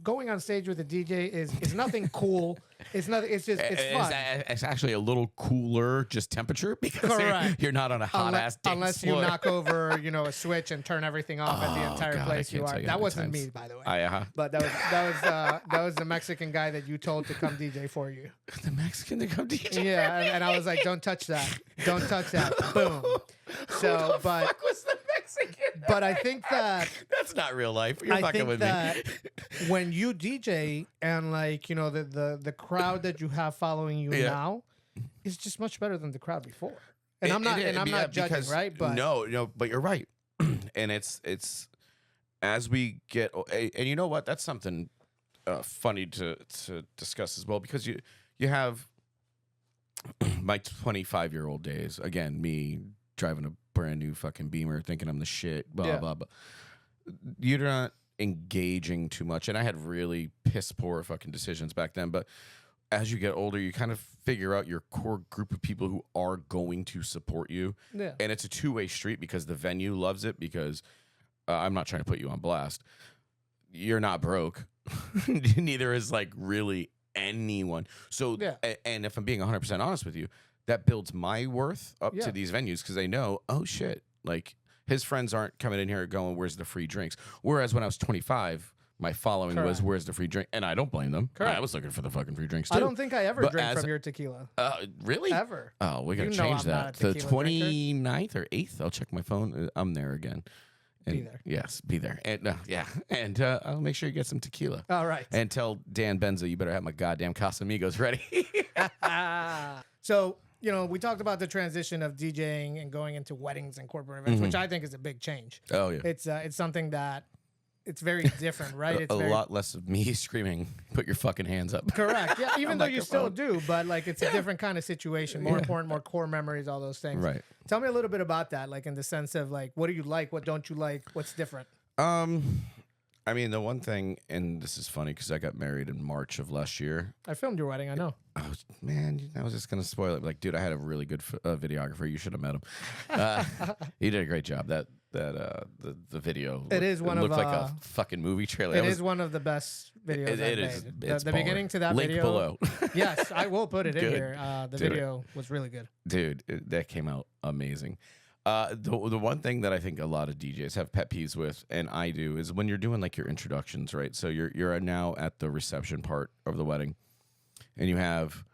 Speaker 1: going on stage with a DJ is nothing cool. It's nothing. It's just fun.
Speaker 2: It's actually a little cooler, just temperature, because you're not on a hot ass dance
Speaker 1: unless
Speaker 2: floor.
Speaker 1: you knock over a switch and turn everything off at the entire place you are. That wasn't me, by the way. But that was the Mexican guy that you told to come DJ for you.
Speaker 2: The Mexican to come DJ.
Speaker 1: Yeah, and I was like, don't touch that. Don't touch that. Boom. So,
Speaker 2: Who the fuck was the Mexican?
Speaker 1: But I think
Speaker 2: that's not real life. You're fucking with me.
Speaker 1: When you DJ and the crowd that you have following you now is just much better than the crowd before. And I'm not judging, right? But
Speaker 2: no, but you're right. And it's as we get, and you know what? That's something funny to discuss as well, because you have my 25-year-old days. Again, me driving a brand new fucking Beamer, thinking I'm the shit, blah, blah, blah. You're not engaging too much. And I had really piss poor fucking decisions back then. But as you get older, you kind of figure out your core group of people who are going to support you.
Speaker 1: Yeah.
Speaker 2: And it's a two-way street, because the venue loves it, because I'm not trying to put you on blast. You're not broke. Neither is really anyone. So,
Speaker 1: Yeah.
Speaker 2: and if I'm being 100% honest with you, that builds my worth up
Speaker 1: Yeah.
Speaker 2: to these venues because they know, oh shit, like his friends aren't coming in here going, where's the free drinks? Whereas when I was 25, my following was,
Speaker 1: Correct.
Speaker 2: where's the free drink? And I don't blame them.
Speaker 1: Correct.
Speaker 2: I was looking for the fucking free drinks too.
Speaker 1: I don't think I ever
Speaker 2: But
Speaker 1: drink
Speaker 2: as-
Speaker 1: from your tequila.
Speaker 2: Really?
Speaker 1: Ever.
Speaker 2: Oh, we got to
Speaker 1: You know
Speaker 2: change
Speaker 1: I'm not
Speaker 2: that.
Speaker 1: a
Speaker 2: The
Speaker 1: tequila
Speaker 2: 29th or 8th, I'll check my phone. I'm there again. And
Speaker 1: Be there.
Speaker 2: Yes, be there. And yeah. And I'll make sure you get some tequila.
Speaker 1: All right.
Speaker 2: And tell Dan Benza, you better have my goddamn Casamigos ready.
Speaker 1: So, you know, we talked about the transition of DJing and going into weddings and corporate events, which I think is a big change.
Speaker 2: Oh, yeah.
Speaker 1: It's something that it's very different, right? It's
Speaker 2: a
Speaker 1: very,
Speaker 2: lot less of me screaming, put your fucking hands up.
Speaker 1: correct. Yeah, even though you still
Speaker 2: Microphone.
Speaker 1: do, but like it's a different kind of situation, more important, more core memories, all those things.
Speaker 2: Right.
Speaker 1: Tell me a little bit about that, like in the sense of like, what do you like? What don't you like? What's different?
Speaker 2: I mean, the one thing, and this is funny because I got married in March of last year.
Speaker 1: I filmed your wedding, I know.
Speaker 2: Man, I was just gonna spoil it. Like, dude, I had a really good videographer. You should have met him. He did a great job. The video.
Speaker 1: It is one of,
Speaker 2: looked like a fucking movie trailer.
Speaker 1: It is one of the best videos I've made.
Speaker 2: It's
Speaker 1: The
Speaker 2: baller.
Speaker 1: beginning to that
Speaker 2: Link
Speaker 1: video.
Speaker 2: below.
Speaker 1: Yes, I will put it in
Speaker 2: Good.
Speaker 1: here. The
Speaker 2: Do it.
Speaker 1: video was really good.
Speaker 2: Dude, that came out amazing. The one thing that I think a lot of DJs have pet peeves with, and I do, is when you're doing like your introductions, right? So you're now at the reception part of the wedding, and you have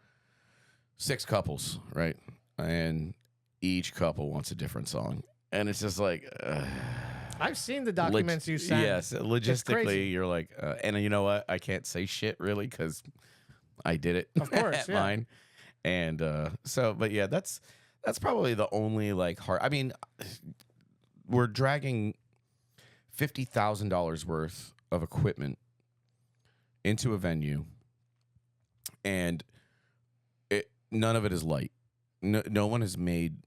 Speaker 2: 6 couples, right? And each couple wants a different song, and it's just like,
Speaker 1: I've seen the documents you sent.
Speaker 2: yes,
Speaker 1: crazy.
Speaker 2: logistically, you're like, and you know what? I can't say shit really because I did it,
Speaker 1: Of course,
Speaker 2: at
Speaker 1: yeah.
Speaker 2: mine, and but yeah, that's probably the only like hard. I mean, we're dragging $50,000 worth of equipment into a venue, and none of it is light. No one has made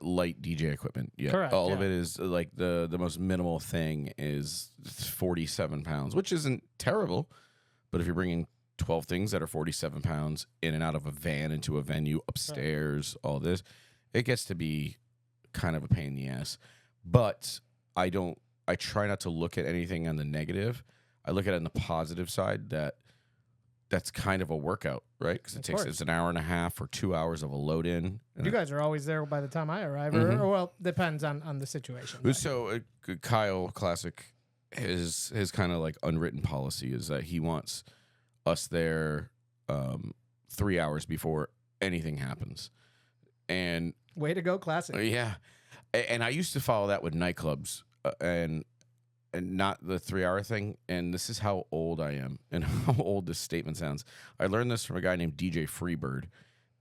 Speaker 2: light DJ equipment yet.
Speaker 1: Correct,
Speaker 2: All of
Speaker 1: yeah.
Speaker 2: it is like the most minimal thing is 47 pounds, which isn't terrible. But if you're bringing 12 things that are 47 pounds in and out of a van into a venue upstairs, all this, it gets to be kind of a pain in the ass. But I try not to look at anything on the negative. I look at it on the positive side that's kind of a workout, right? Because it's an hour and a half or 2 hours of a load in.
Speaker 1: You guys are always there by the time I arrive, or well, depends on the situation. but-
Speaker 2: So Kyle Classic, his kind of like unwritten policy is that he wants us there 3 hours before anything happens. And
Speaker 1: Way to go, classic.
Speaker 2: yeah, and I used to follow that with nightclubs and not the 3 hour thing. And this is how old I am and how old this statement sounds. I learned this from a guy named DJ Freebird.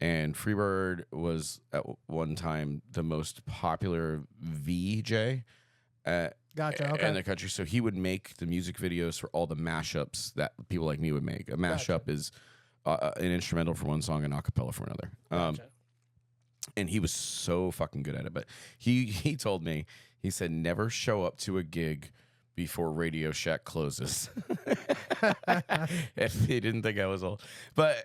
Speaker 2: And Freebird was at one time the most popular VJ
Speaker 1: Gotcha. Okay.
Speaker 2: in the country. So he would make the music videos for all the mashups that people like me would make. A mashup is an instrumental for one song and a cappella for another.
Speaker 1: Gotcha.
Speaker 2: And he was so fucking good at it. But he told me, he said, never show up to a gig before Radio Shack closes. If he didn't think I was old. But,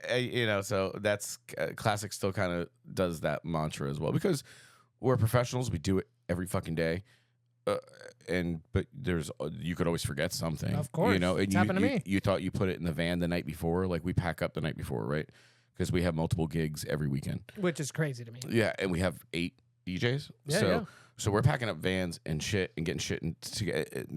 Speaker 2: so that's Classic still kind of does that mantra as well. Because we're professionals. We do it every fucking day. But you could always forget something.
Speaker 1: Of course.
Speaker 2: And
Speaker 1: It's happened to me.
Speaker 2: You thought you put it in the van the night before. Like we pack up the night before, right? Because we have multiple gigs every weekend.
Speaker 1: Which is crazy to me.
Speaker 2: Yeah, and we have 8 DJs.
Speaker 1: Yeah.
Speaker 2: So we're packing up vans and shit and getting shit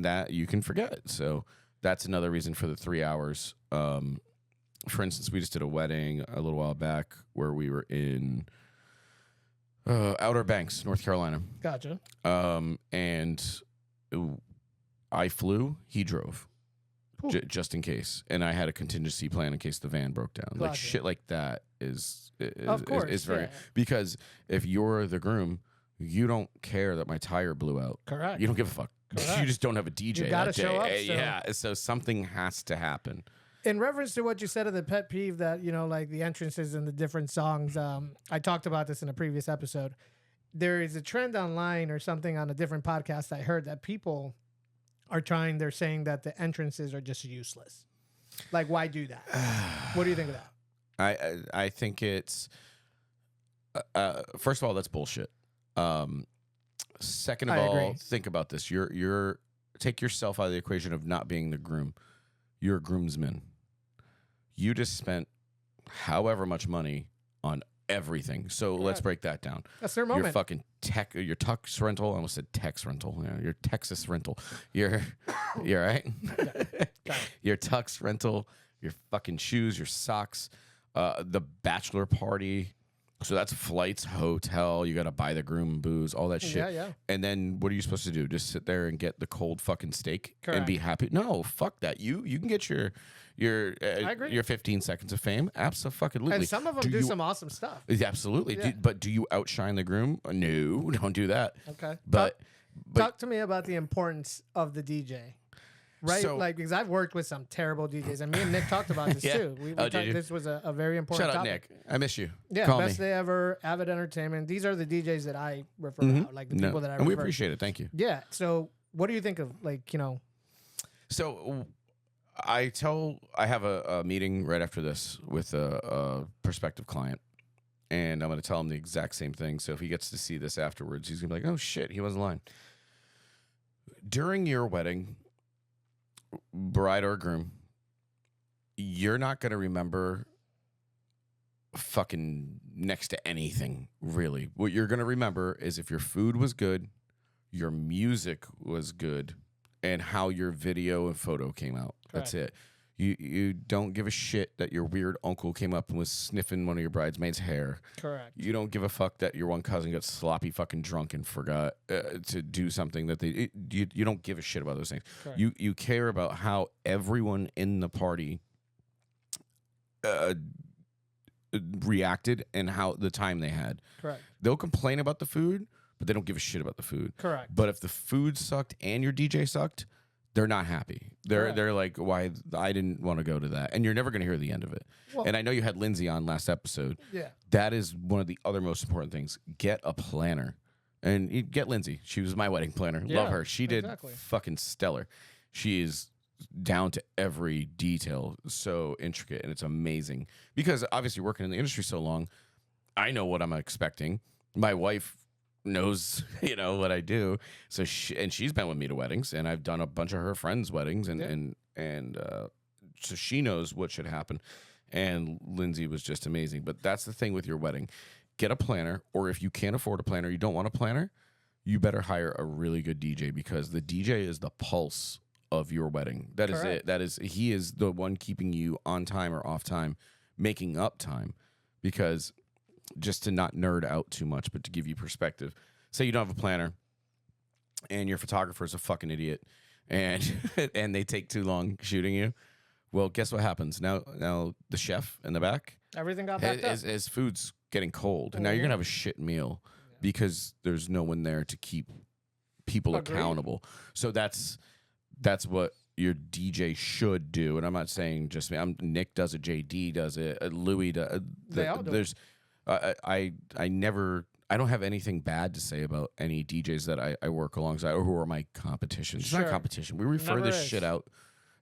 Speaker 2: that you can forget. So that's another reason for the 3 hours. For instance, we just did a wedding a little while back where we were in Outer Banks, North Carolina.
Speaker 1: Gotcha.
Speaker 2: And I flew, he drove.
Speaker 1: Cool.
Speaker 2: Just in case, and I had a contingency plan in case the van broke down. Like
Speaker 1: Gotcha.
Speaker 2: shit like that is
Speaker 1: Of course,
Speaker 2: is very
Speaker 1: yeah.
Speaker 2: because if you're the groom, you don't care that my tire blew out.
Speaker 1: Correct.
Speaker 2: You don't give a fuck.
Speaker 1: Correct.
Speaker 2: You just don't have a DJ.
Speaker 1: You gotta
Speaker 2: that day.
Speaker 1: show up, so-
Speaker 2: Yeah, so something has to happen.
Speaker 1: In reference to what you said of the pet peeve that, like the entrances and the different songs, I talked about this in a previous episode. There is a trend online or something on a different podcast I heard that people they're saying that the entrances are just useless. Like, why do that? What do you think of that?
Speaker 2: I think it's first of all, that's bullshit. Second of
Speaker 1: I
Speaker 2: all,
Speaker 1: agree.
Speaker 2: think about this. You're take yourself out of the equation of not being the groom. You're a groomsman. You just spent however much money on everything. So let's break that down.
Speaker 1: That's their moment.
Speaker 2: Your fucking your Tux rental. I almost said Tex rental. You know, your Texas rental. You're right. Your Tux rental. Your fucking shoes. Your socks. The bachelor party. So that's flights, hotel. You got to buy the groom booze, all that shit.
Speaker 1: Yeah.
Speaker 2: And then what are you supposed to do? Just sit there and get the cold fucking steak
Speaker 1: Correct.
Speaker 2: and be happy? No, fuck that. You can get your 15 seconds of fame. Absolutely.
Speaker 1: And some of them do some awesome stuff.
Speaker 2: Absolutely.
Speaker 1: Yeah.
Speaker 2: But do you outshine the groom? No, don't do that.
Speaker 1: Okay.
Speaker 2: But
Speaker 1: talk to me about the importance of the DJ. Right,
Speaker 2: So,
Speaker 1: because I've worked with some terrible DJs, and me and Nick talked about this too. We
Speaker 2: did you?
Speaker 1: this was a very important
Speaker 2: shout out,
Speaker 1: topic.
Speaker 2: Nick. I miss you.
Speaker 1: Yeah,
Speaker 2: Call
Speaker 1: best
Speaker 2: me.
Speaker 1: day ever, Avid Entertainment. These are the DJs that I refer out, like the people that I refer.
Speaker 2: And we appreciate it. Thank you.
Speaker 1: Yeah. So, what do you think of
Speaker 2: So I have a meeting right after this with a prospective client, and I'm going to tell him the exact same thing. So if he gets to see this afterwards, he's going to be like, "Oh shit, he wasn't lying." During your wedding, bride or groom, you're not going to remember fucking next to anything, really. What you're going to remember is if your food was good, your music was good, and how your video and photo came out. That's it. You don't give a shit that your weird uncle came up and was sniffing one of your bridesmaids' hair.
Speaker 1: Correct.
Speaker 2: You don't give a fuck that your one cousin got sloppy fucking drunk and forgot to do something that you don't give a shit about those things.
Speaker 1: Correct.
Speaker 2: You care about how everyone in the party reacted and how the time they had.
Speaker 1: Correct.
Speaker 2: They'll complain about the food, but they don't give a shit about the food.
Speaker 1: Correct.
Speaker 2: But if the food sucked and your DJ sucked, they're not happy. They're like, why I didn't want to go to that. And you're never going to hear the end of it.
Speaker 1: Well,
Speaker 2: and I know you had Lindsay on last episode.
Speaker 1: Yeah.
Speaker 2: That is one of the other most important things. Get a planner. And you get Lindsay. She was my wedding planner.
Speaker 1: Yeah,
Speaker 2: Love her. She did fucking stellar. She is down to every detail. So intricate. And it's amazing. Because obviously working in the industry so long, I know what I'm expecting. My wife knows what I do, so she's been with me to weddings, and I've done a bunch of her friends' weddings, and so she knows what should happen. And Lindsay was just amazing. But that's the thing with your wedding: get a planner, or if you can't afford a planner, you don't want a planner, you better hire a really good DJ, because the DJ is the pulse of your wedding. That is it. He is the one keeping you on time or off time, making up time, because. Just to not nerd out too much, but to give you perspective. Say you don't have a planner and your photographer is a fucking idiot and and they take too long shooting you. Well, guess what happens? Now the chef in the back,
Speaker 1: everything got backed up.
Speaker 2: His food's getting cold. And now you're going to have a shit meal because there's no one there to keep people accountable. So that's what your DJ should do. And I'm not saying just me. Nick does it, JD does it, Louis does.
Speaker 1: They all do.
Speaker 2: I don't have anything bad to say about any DJs that I work alongside or who are my competition. It's not competition. We refer this shit out.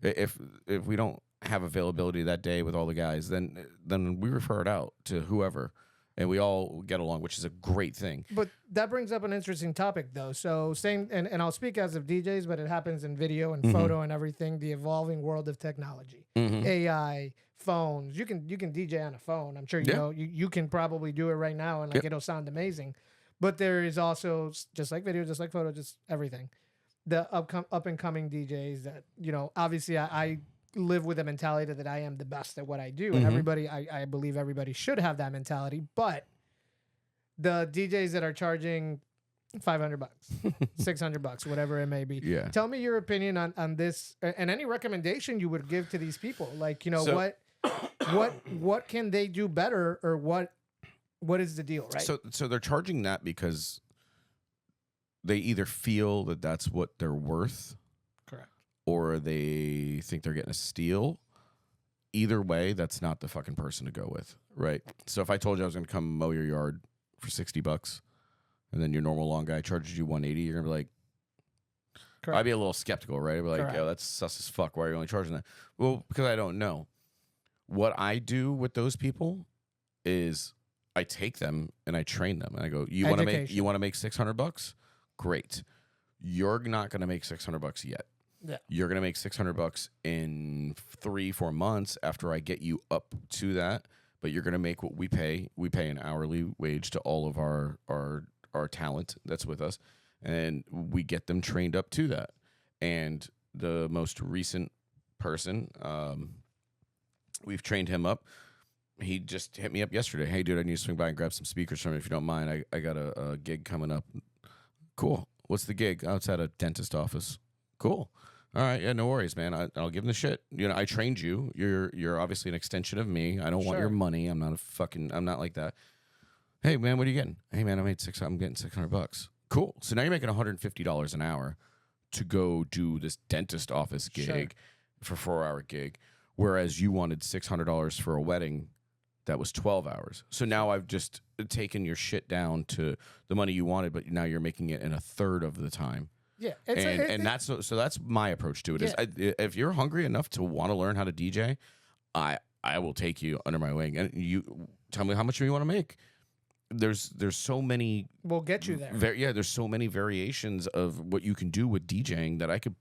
Speaker 2: If we don't have availability that day with all the guys, then we refer it out to whoever, and we all get along, which is a great thing.
Speaker 1: But that brings up an interesting topic, though. So same, and I'll speak as of DJs, but it happens in video and photo and everything. The evolving world of technology, AI. Phones, you can DJ on a phone. I'm sure you can probably do it right now, and it'll sound amazing. But there is also, just like video, just like photo, just everything, the up and coming DJs that obviously I live with a mentality that I am the best at what I do, and everybody I believe everybody should have that mentality. But the DJs that are charging $500, $600, whatever it may be.
Speaker 2: Yeah. Tell
Speaker 1: me your opinion on this, and any recommendation you would give to these people. Like what can they do better, or what is the deal, right?
Speaker 2: So they're charging that because they either feel that that's what they're worth,
Speaker 1: correct,
Speaker 2: or they think they're getting a steal. Either way, that's not the fucking person to go with, right? So if I told you I was going to come mow your yard for $60, and then your normal lawn guy charges you $180, you're gonna be like, correct. I'd be a little skeptical, right? I'd be like, correct. Yo, that's sus as fuck. Why are you only charging that? Well, because I don't know. What I do with those people is I take them and I train them, and I go, you want to make $600? Great. You're not going to make $600 yet.
Speaker 1: Yeah.
Speaker 2: You're going to make $600 in 3-4 months after I get you up to that. but you're going to make what we pay. We pay an hourly wage to all of our talent that's with us, and we get them trained up to that. And the most recent person, we've trained him up. He just hit me up yesterday. Hey, dude, I need to swing by and grab some speakers from you if you don't mind. I got a gig coming up. Cool. What's the gig? Oh, it's at a dentist office. Cool. All right. Yeah, no worries, man. I'll give him the shit. You know, I trained you. You're obviously an extension of me. I don't want your money. I'm not like that. Hey, man, what are you getting? Hey, man, I'm getting $600. Cool. So now you're making $150 an hour to go do this dentist office gig for a 4-hour gig, whereas you wanted $600 for a wedding that was 12 hours. So now I've just taken your shit down to the money you wanted, but now you're making it in a third of the time.
Speaker 1: Yeah,
Speaker 2: that's my approach to it.
Speaker 1: Yeah.
Speaker 2: If you're hungry enough to want to learn how to DJ, I will take you under my wing, and you tell me how much you want to make. There's so many.
Speaker 1: We'll get you there.
Speaker 2: There's so many variations of what you can do with DJing that I could.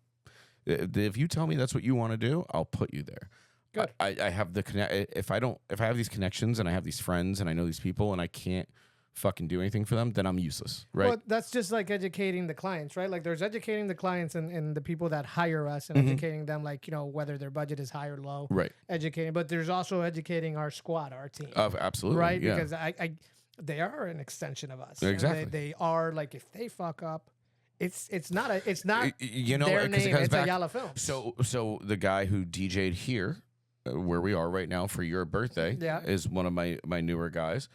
Speaker 2: If you tell me that's what you want to do, I'll put you there.
Speaker 1: Good.
Speaker 2: I have the connect. If I have these connections and I have these friends and I know these people and I can't fucking do anything for them, then I'm useless, right?
Speaker 1: Well, that's just like educating the clients, right? Like there's educating the clients and the people that hire us and educating them, like, you know, whether their budget is high or low.
Speaker 2: Right.
Speaker 1: Educating, but there's also educating our squad, our team.
Speaker 2: Absolutely.
Speaker 1: Right?
Speaker 2: Yeah.
Speaker 1: Because they are an extension of us.
Speaker 2: Exactly.
Speaker 1: They are, like, if they fuck up, it's not
Speaker 2: you know,
Speaker 1: their name, it's
Speaker 2: back,
Speaker 1: Ayala Films.
Speaker 2: So the guy who DJ'd here, where we are right now for your birthday, is one of my newer guys.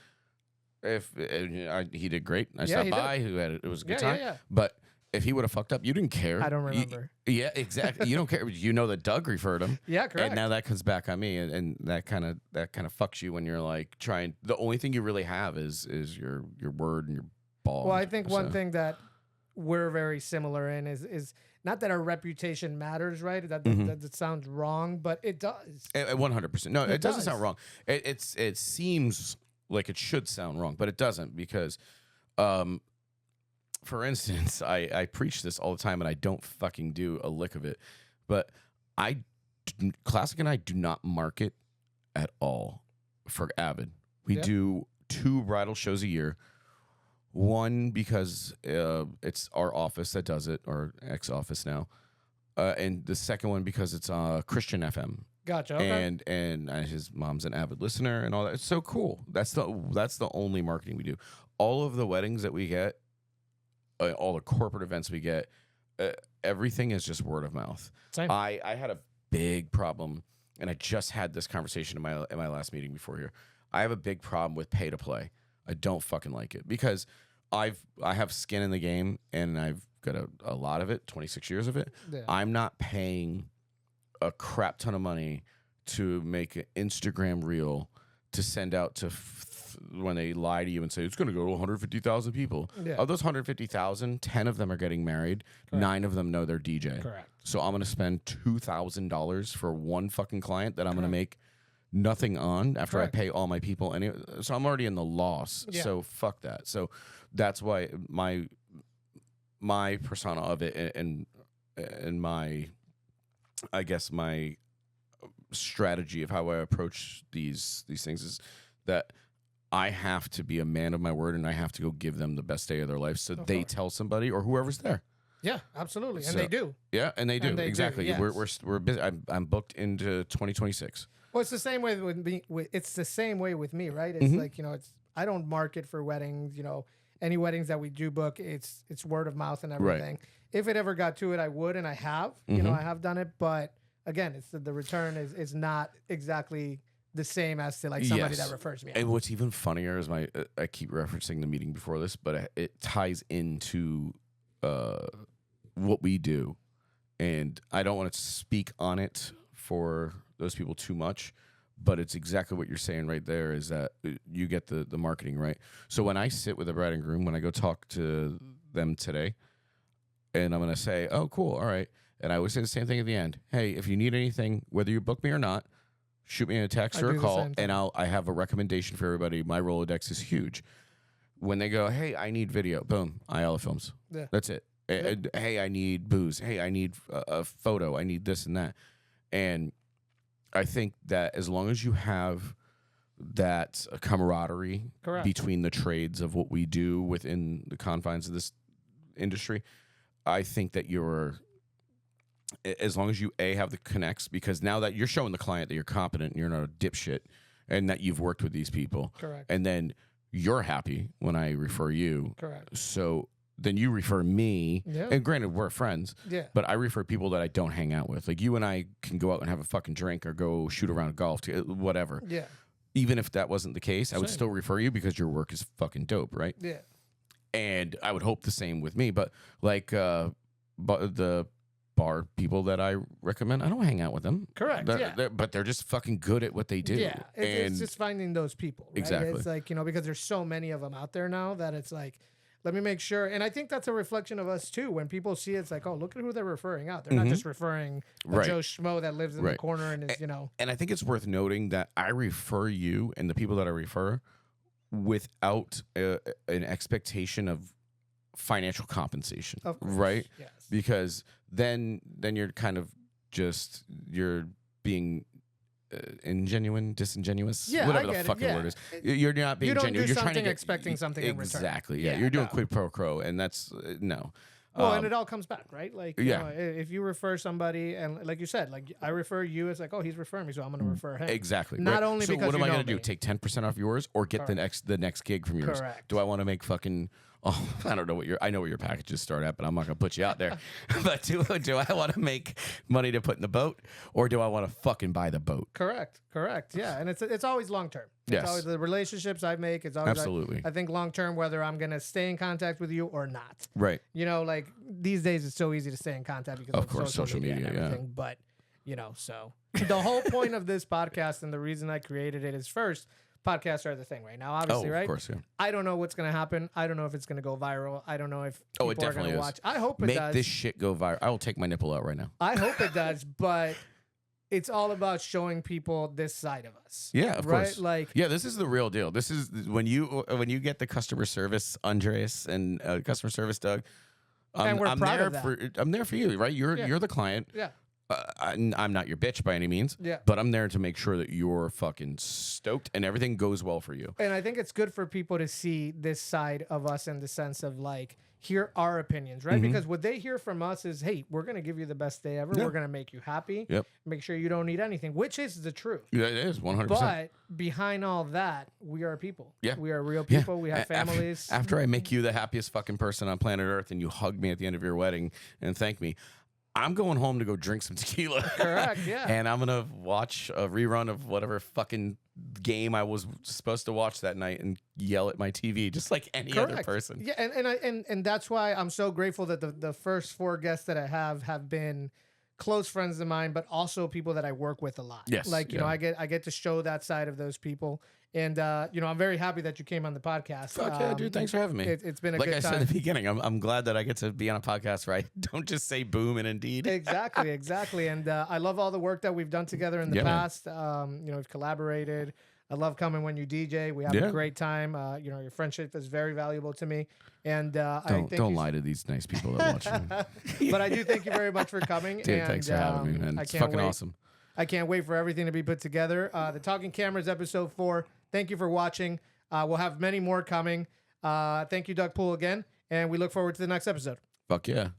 Speaker 2: He did great. I stopped by. It was a good time.
Speaker 1: Yeah.
Speaker 2: But if he would have fucked up, you didn't care.
Speaker 1: I don't remember.
Speaker 2: Yeah, exactly. You don't care. You know that Doug referred him.
Speaker 1: Yeah, correct.
Speaker 2: And now that comes back on me, and that kind of fucks you when you're like trying. The only thing you really have is your word and your ball.
Speaker 1: Well, I think one thing that we're very similar in is not that our reputation matters, right? That sounds wrong, but it does.
Speaker 2: 100%. No, it doesn't sound wrong. It seems like it should sound wrong, but it doesn't, because for instance, I preach this all the time and I don't fucking do a lick of it, but Classic and I do not market at all for Avid. We do 2 bridal shows a year. One because it's our office that does it, or ex-office now, and the second one because it's Christian FM.
Speaker 1: Gotcha. Okay.
Speaker 2: And his mom's an avid listener and all that. It's so cool. That's the only marketing we do. All of the weddings that we get, all the corporate events we get, everything is just word of mouth.
Speaker 1: Same.
Speaker 2: I had a big problem, and I just had this conversation in my last meeting before here. I have a big problem with pay to play. I don't fucking like it, because I have skin in the game, and I've got a lot of it, 26 years of it.
Speaker 1: Yeah.
Speaker 2: I'm not paying a crap ton of money to make an Instagram reel to send out to when they lie to you and say it's going to go to 150,000 people.
Speaker 1: Yeah.
Speaker 2: Of those 150,000, 10 of them are getting married. Correct. 9 of them know their DJ.
Speaker 1: Correct.
Speaker 2: So I'm going to spend $2,000 for one fucking client that I'm going to make nothing on after
Speaker 1: Correct.
Speaker 2: I pay all my people. So I'm already in the loss.
Speaker 1: Yeah.
Speaker 2: So fuck that. So that's why my persona of it and my, I guess, my strategy of how I approach these things is that I have to be a man of my word, and I have to go give them the best day of their life, so they tell somebody or whoever's there.
Speaker 1: Yeah, absolutely, and
Speaker 2: So,
Speaker 1: they do.
Speaker 2: Yeah, and they do. Exactly.
Speaker 1: Yes.
Speaker 2: We're busy. I'm booked into 2026.
Speaker 1: Well, it's the same way with me. It's the same way with me, right? It's like, you know, I don't market for weddings. You know, any weddings that we do book, it's word of mouth and everything. Right. If it ever got to it, I would, and I have. You know, I have done it, but again, it's the return is not exactly the same as to like somebody that refers me.
Speaker 2: And what's even funnier is I keep referencing the meeting before this, but it ties into what we do, and I don't want to speak on it for those people too much, but it's exactly what you're saying right there, is that you get the marketing right. So when I sit with a bride and groom, when I go talk to them today, and I'm going to say, oh, cool, all right, and I always say the same thing at the end. Hey, if you need anything, whether you book me or not, shoot me a text or a call, and I have a recommendation for everybody. My Rolodex is huge. When they go, hey, I need video, boom, Ayala Films. Yeah. That's it. Yeah. Hey, I need booze. Hey, I need a photo. I need this and that. And I think that as long as you have that camaraderie
Speaker 1: Correct.
Speaker 2: between the trades of what we do within the confines of this industry. I think that as long as you have the connects, because now that you're showing the client that you're competent and you're not a dipshit and that you've worked with these people.
Speaker 1: Correct.
Speaker 2: And then you're happy when I refer you.
Speaker 1: Correct.
Speaker 2: So then you refer me.
Speaker 1: Yeah.
Speaker 2: And granted, we're friends.
Speaker 1: Yeah.
Speaker 2: But I refer people that I don't hang out with. Like you and I can go out and have a fucking drink or go shoot around golf, whatever.
Speaker 1: Yeah.
Speaker 2: Even if that wasn't the case, I would
Speaker 1: Same.
Speaker 2: still refer you because your work is fucking dope, right?
Speaker 1: Yeah.
Speaker 2: And I would hope the same with me. But like the bar people that I recommend, I don't hang out with them.
Speaker 1: Correct.
Speaker 2: But they're just fucking good at what they do.
Speaker 1: Yeah. It's just finding those people. Right?
Speaker 2: Exactly.
Speaker 1: It's like, because there's so many of them out there now that it's like, let me make sure. And I think that's a reflection of us too. When people see it's like, oh, look at who they're referring out. They're not just referring a Joe Schmo that lives in the corner and is,
Speaker 2: And I think it's worth noting that I refer you and the people that I refer without an expectation of financial compensation,
Speaker 1: of course.
Speaker 2: right?
Speaker 1: Yes.
Speaker 2: Because then you're kind of you're being disingenuous,
Speaker 1: Yeah,
Speaker 2: whatever
Speaker 1: I
Speaker 2: the
Speaker 1: get
Speaker 2: fucking
Speaker 1: it.
Speaker 2: word is. You're not being
Speaker 1: You don't
Speaker 2: genuine.
Speaker 1: do
Speaker 2: You're trying to
Speaker 1: something
Speaker 2: get,
Speaker 1: expecting something in return.
Speaker 2: Exactly. Yeah.
Speaker 1: Yeah,
Speaker 2: You're doing
Speaker 1: no.
Speaker 2: quid pro quo, and that's no.
Speaker 1: Well, and it all comes back, right? Like, you
Speaker 2: Yeah.
Speaker 1: know, if you refer somebody, and like you said, like I refer you, it's like, oh, he's referring me, so I'm going to refer him.
Speaker 2: Exactly.
Speaker 1: Not
Speaker 2: right.
Speaker 1: only
Speaker 2: so
Speaker 1: because
Speaker 2: what am I
Speaker 1: going
Speaker 2: gonna
Speaker 1: to
Speaker 2: do? Take 10% off yours, or get the next gig from yours?
Speaker 1: Correct.
Speaker 2: Do I want to make fucking? Oh, I don't know what I know what your packages start at, but I'm not gonna put you out there. But do I want to make money to put in the boat, or do I want to fucking buy the boat?
Speaker 1: Correct. Yeah, and it's always long term. It's
Speaker 2: Yes.
Speaker 1: always the relationships I make. It's always
Speaker 2: Absolutely.
Speaker 1: I think long term, whether I'm gonna stay in contact with you or not.
Speaker 2: Right.
Speaker 1: Like these days, it's so easy to stay in contact because
Speaker 2: Of course, social media,
Speaker 1: and everything. But so the whole point of this podcast and the reason I created it is first, podcasts are the thing right now, obviously, right?
Speaker 2: Of course, yeah.
Speaker 1: I don't know what's going to happen. I don't know if it's going to go viral. I don't know if
Speaker 2: It
Speaker 1: people are
Speaker 2: definitely
Speaker 1: going to
Speaker 2: is.
Speaker 1: watch. I hope it
Speaker 2: Make
Speaker 1: does.
Speaker 2: this shit go viral. I will take my nipple out right now.
Speaker 1: I hope it does, but it's all about showing people this side of us.
Speaker 2: Yeah, of
Speaker 1: right?
Speaker 2: course.
Speaker 1: Like,
Speaker 2: yeah, this is the real deal. This is when you get the customer service, Andreas, and customer service, Doug.
Speaker 1: And we're proud
Speaker 2: there
Speaker 1: of that.
Speaker 2: I'm there for you, right? You're the client.
Speaker 1: yeah.
Speaker 2: I'm not your bitch by any means.
Speaker 1: Yeah.
Speaker 2: But I'm there to make sure that you're fucking stoked and everything goes well for you.
Speaker 1: And I think it's good for people to see this side of us in the sense of like, hear our opinions, right? Because what they hear from us is, hey, we're going to give you the best day ever.
Speaker 2: Yeah.
Speaker 1: We're going to make you happy.
Speaker 2: Yep.
Speaker 1: Make sure you don't need anything, which is the truth.
Speaker 2: Yeah, it is 100%.
Speaker 1: But behind all that, we are people.
Speaker 2: Yeah.
Speaker 1: We are real people. We have families.
Speaker 2: After I make you the happiest fucking person on planet Earth and you hug me at the end of your wedding and thank me, I'm going home to go drink some tequila.
Speaker 1: Correct, yeah.
Speaker 2: And I'm going to watch a rerun of whatever fucking game I was supposed to watch that night and yell at my TV just like any other person.
Speaker 1: Yeah, and that's why I'm so grateful that the first 4 guests that I have been close friends of mine, but also people that I work with a lot.
Speaker 2: Yes,
Speaker 1: Like, you know, I get to show that side of those people. And, I'm very happy that you came on the podcast.
Speaker 2: Fuck yeah, dude. Thanks for having me.
Speaker 1: It's been a
Speaker 2: like
Speaker 1: good
Speaker 2: I
Speaker 1: time.
Speaker 2: said in the beginning, I'm glad that I get to be on a podcast where I don't just say boom and indeed.
Speaker 1: Exactly. And I love all the work that we've done together in the past. We've collaborated. I love coming when you DJ. We have a great time. Your friendship is very valuable to me. And
Speaker 2: don't lie to these nice people that watch me.
Speaker 1: But I do thank you very much for coming.
Speaker 2: Dude,
Speaker 1: and,
Speaker 2: thanks for having me, man. It's fucking awesome.
Speaker 1: I can't wait for everything to be put together. The Talking Cameras episode 4. Thank you for watching. We'll have many more coming. Thank you, Doug Poole, again. And we look forward to the next episode.
Speaker 2: Fuck yeah.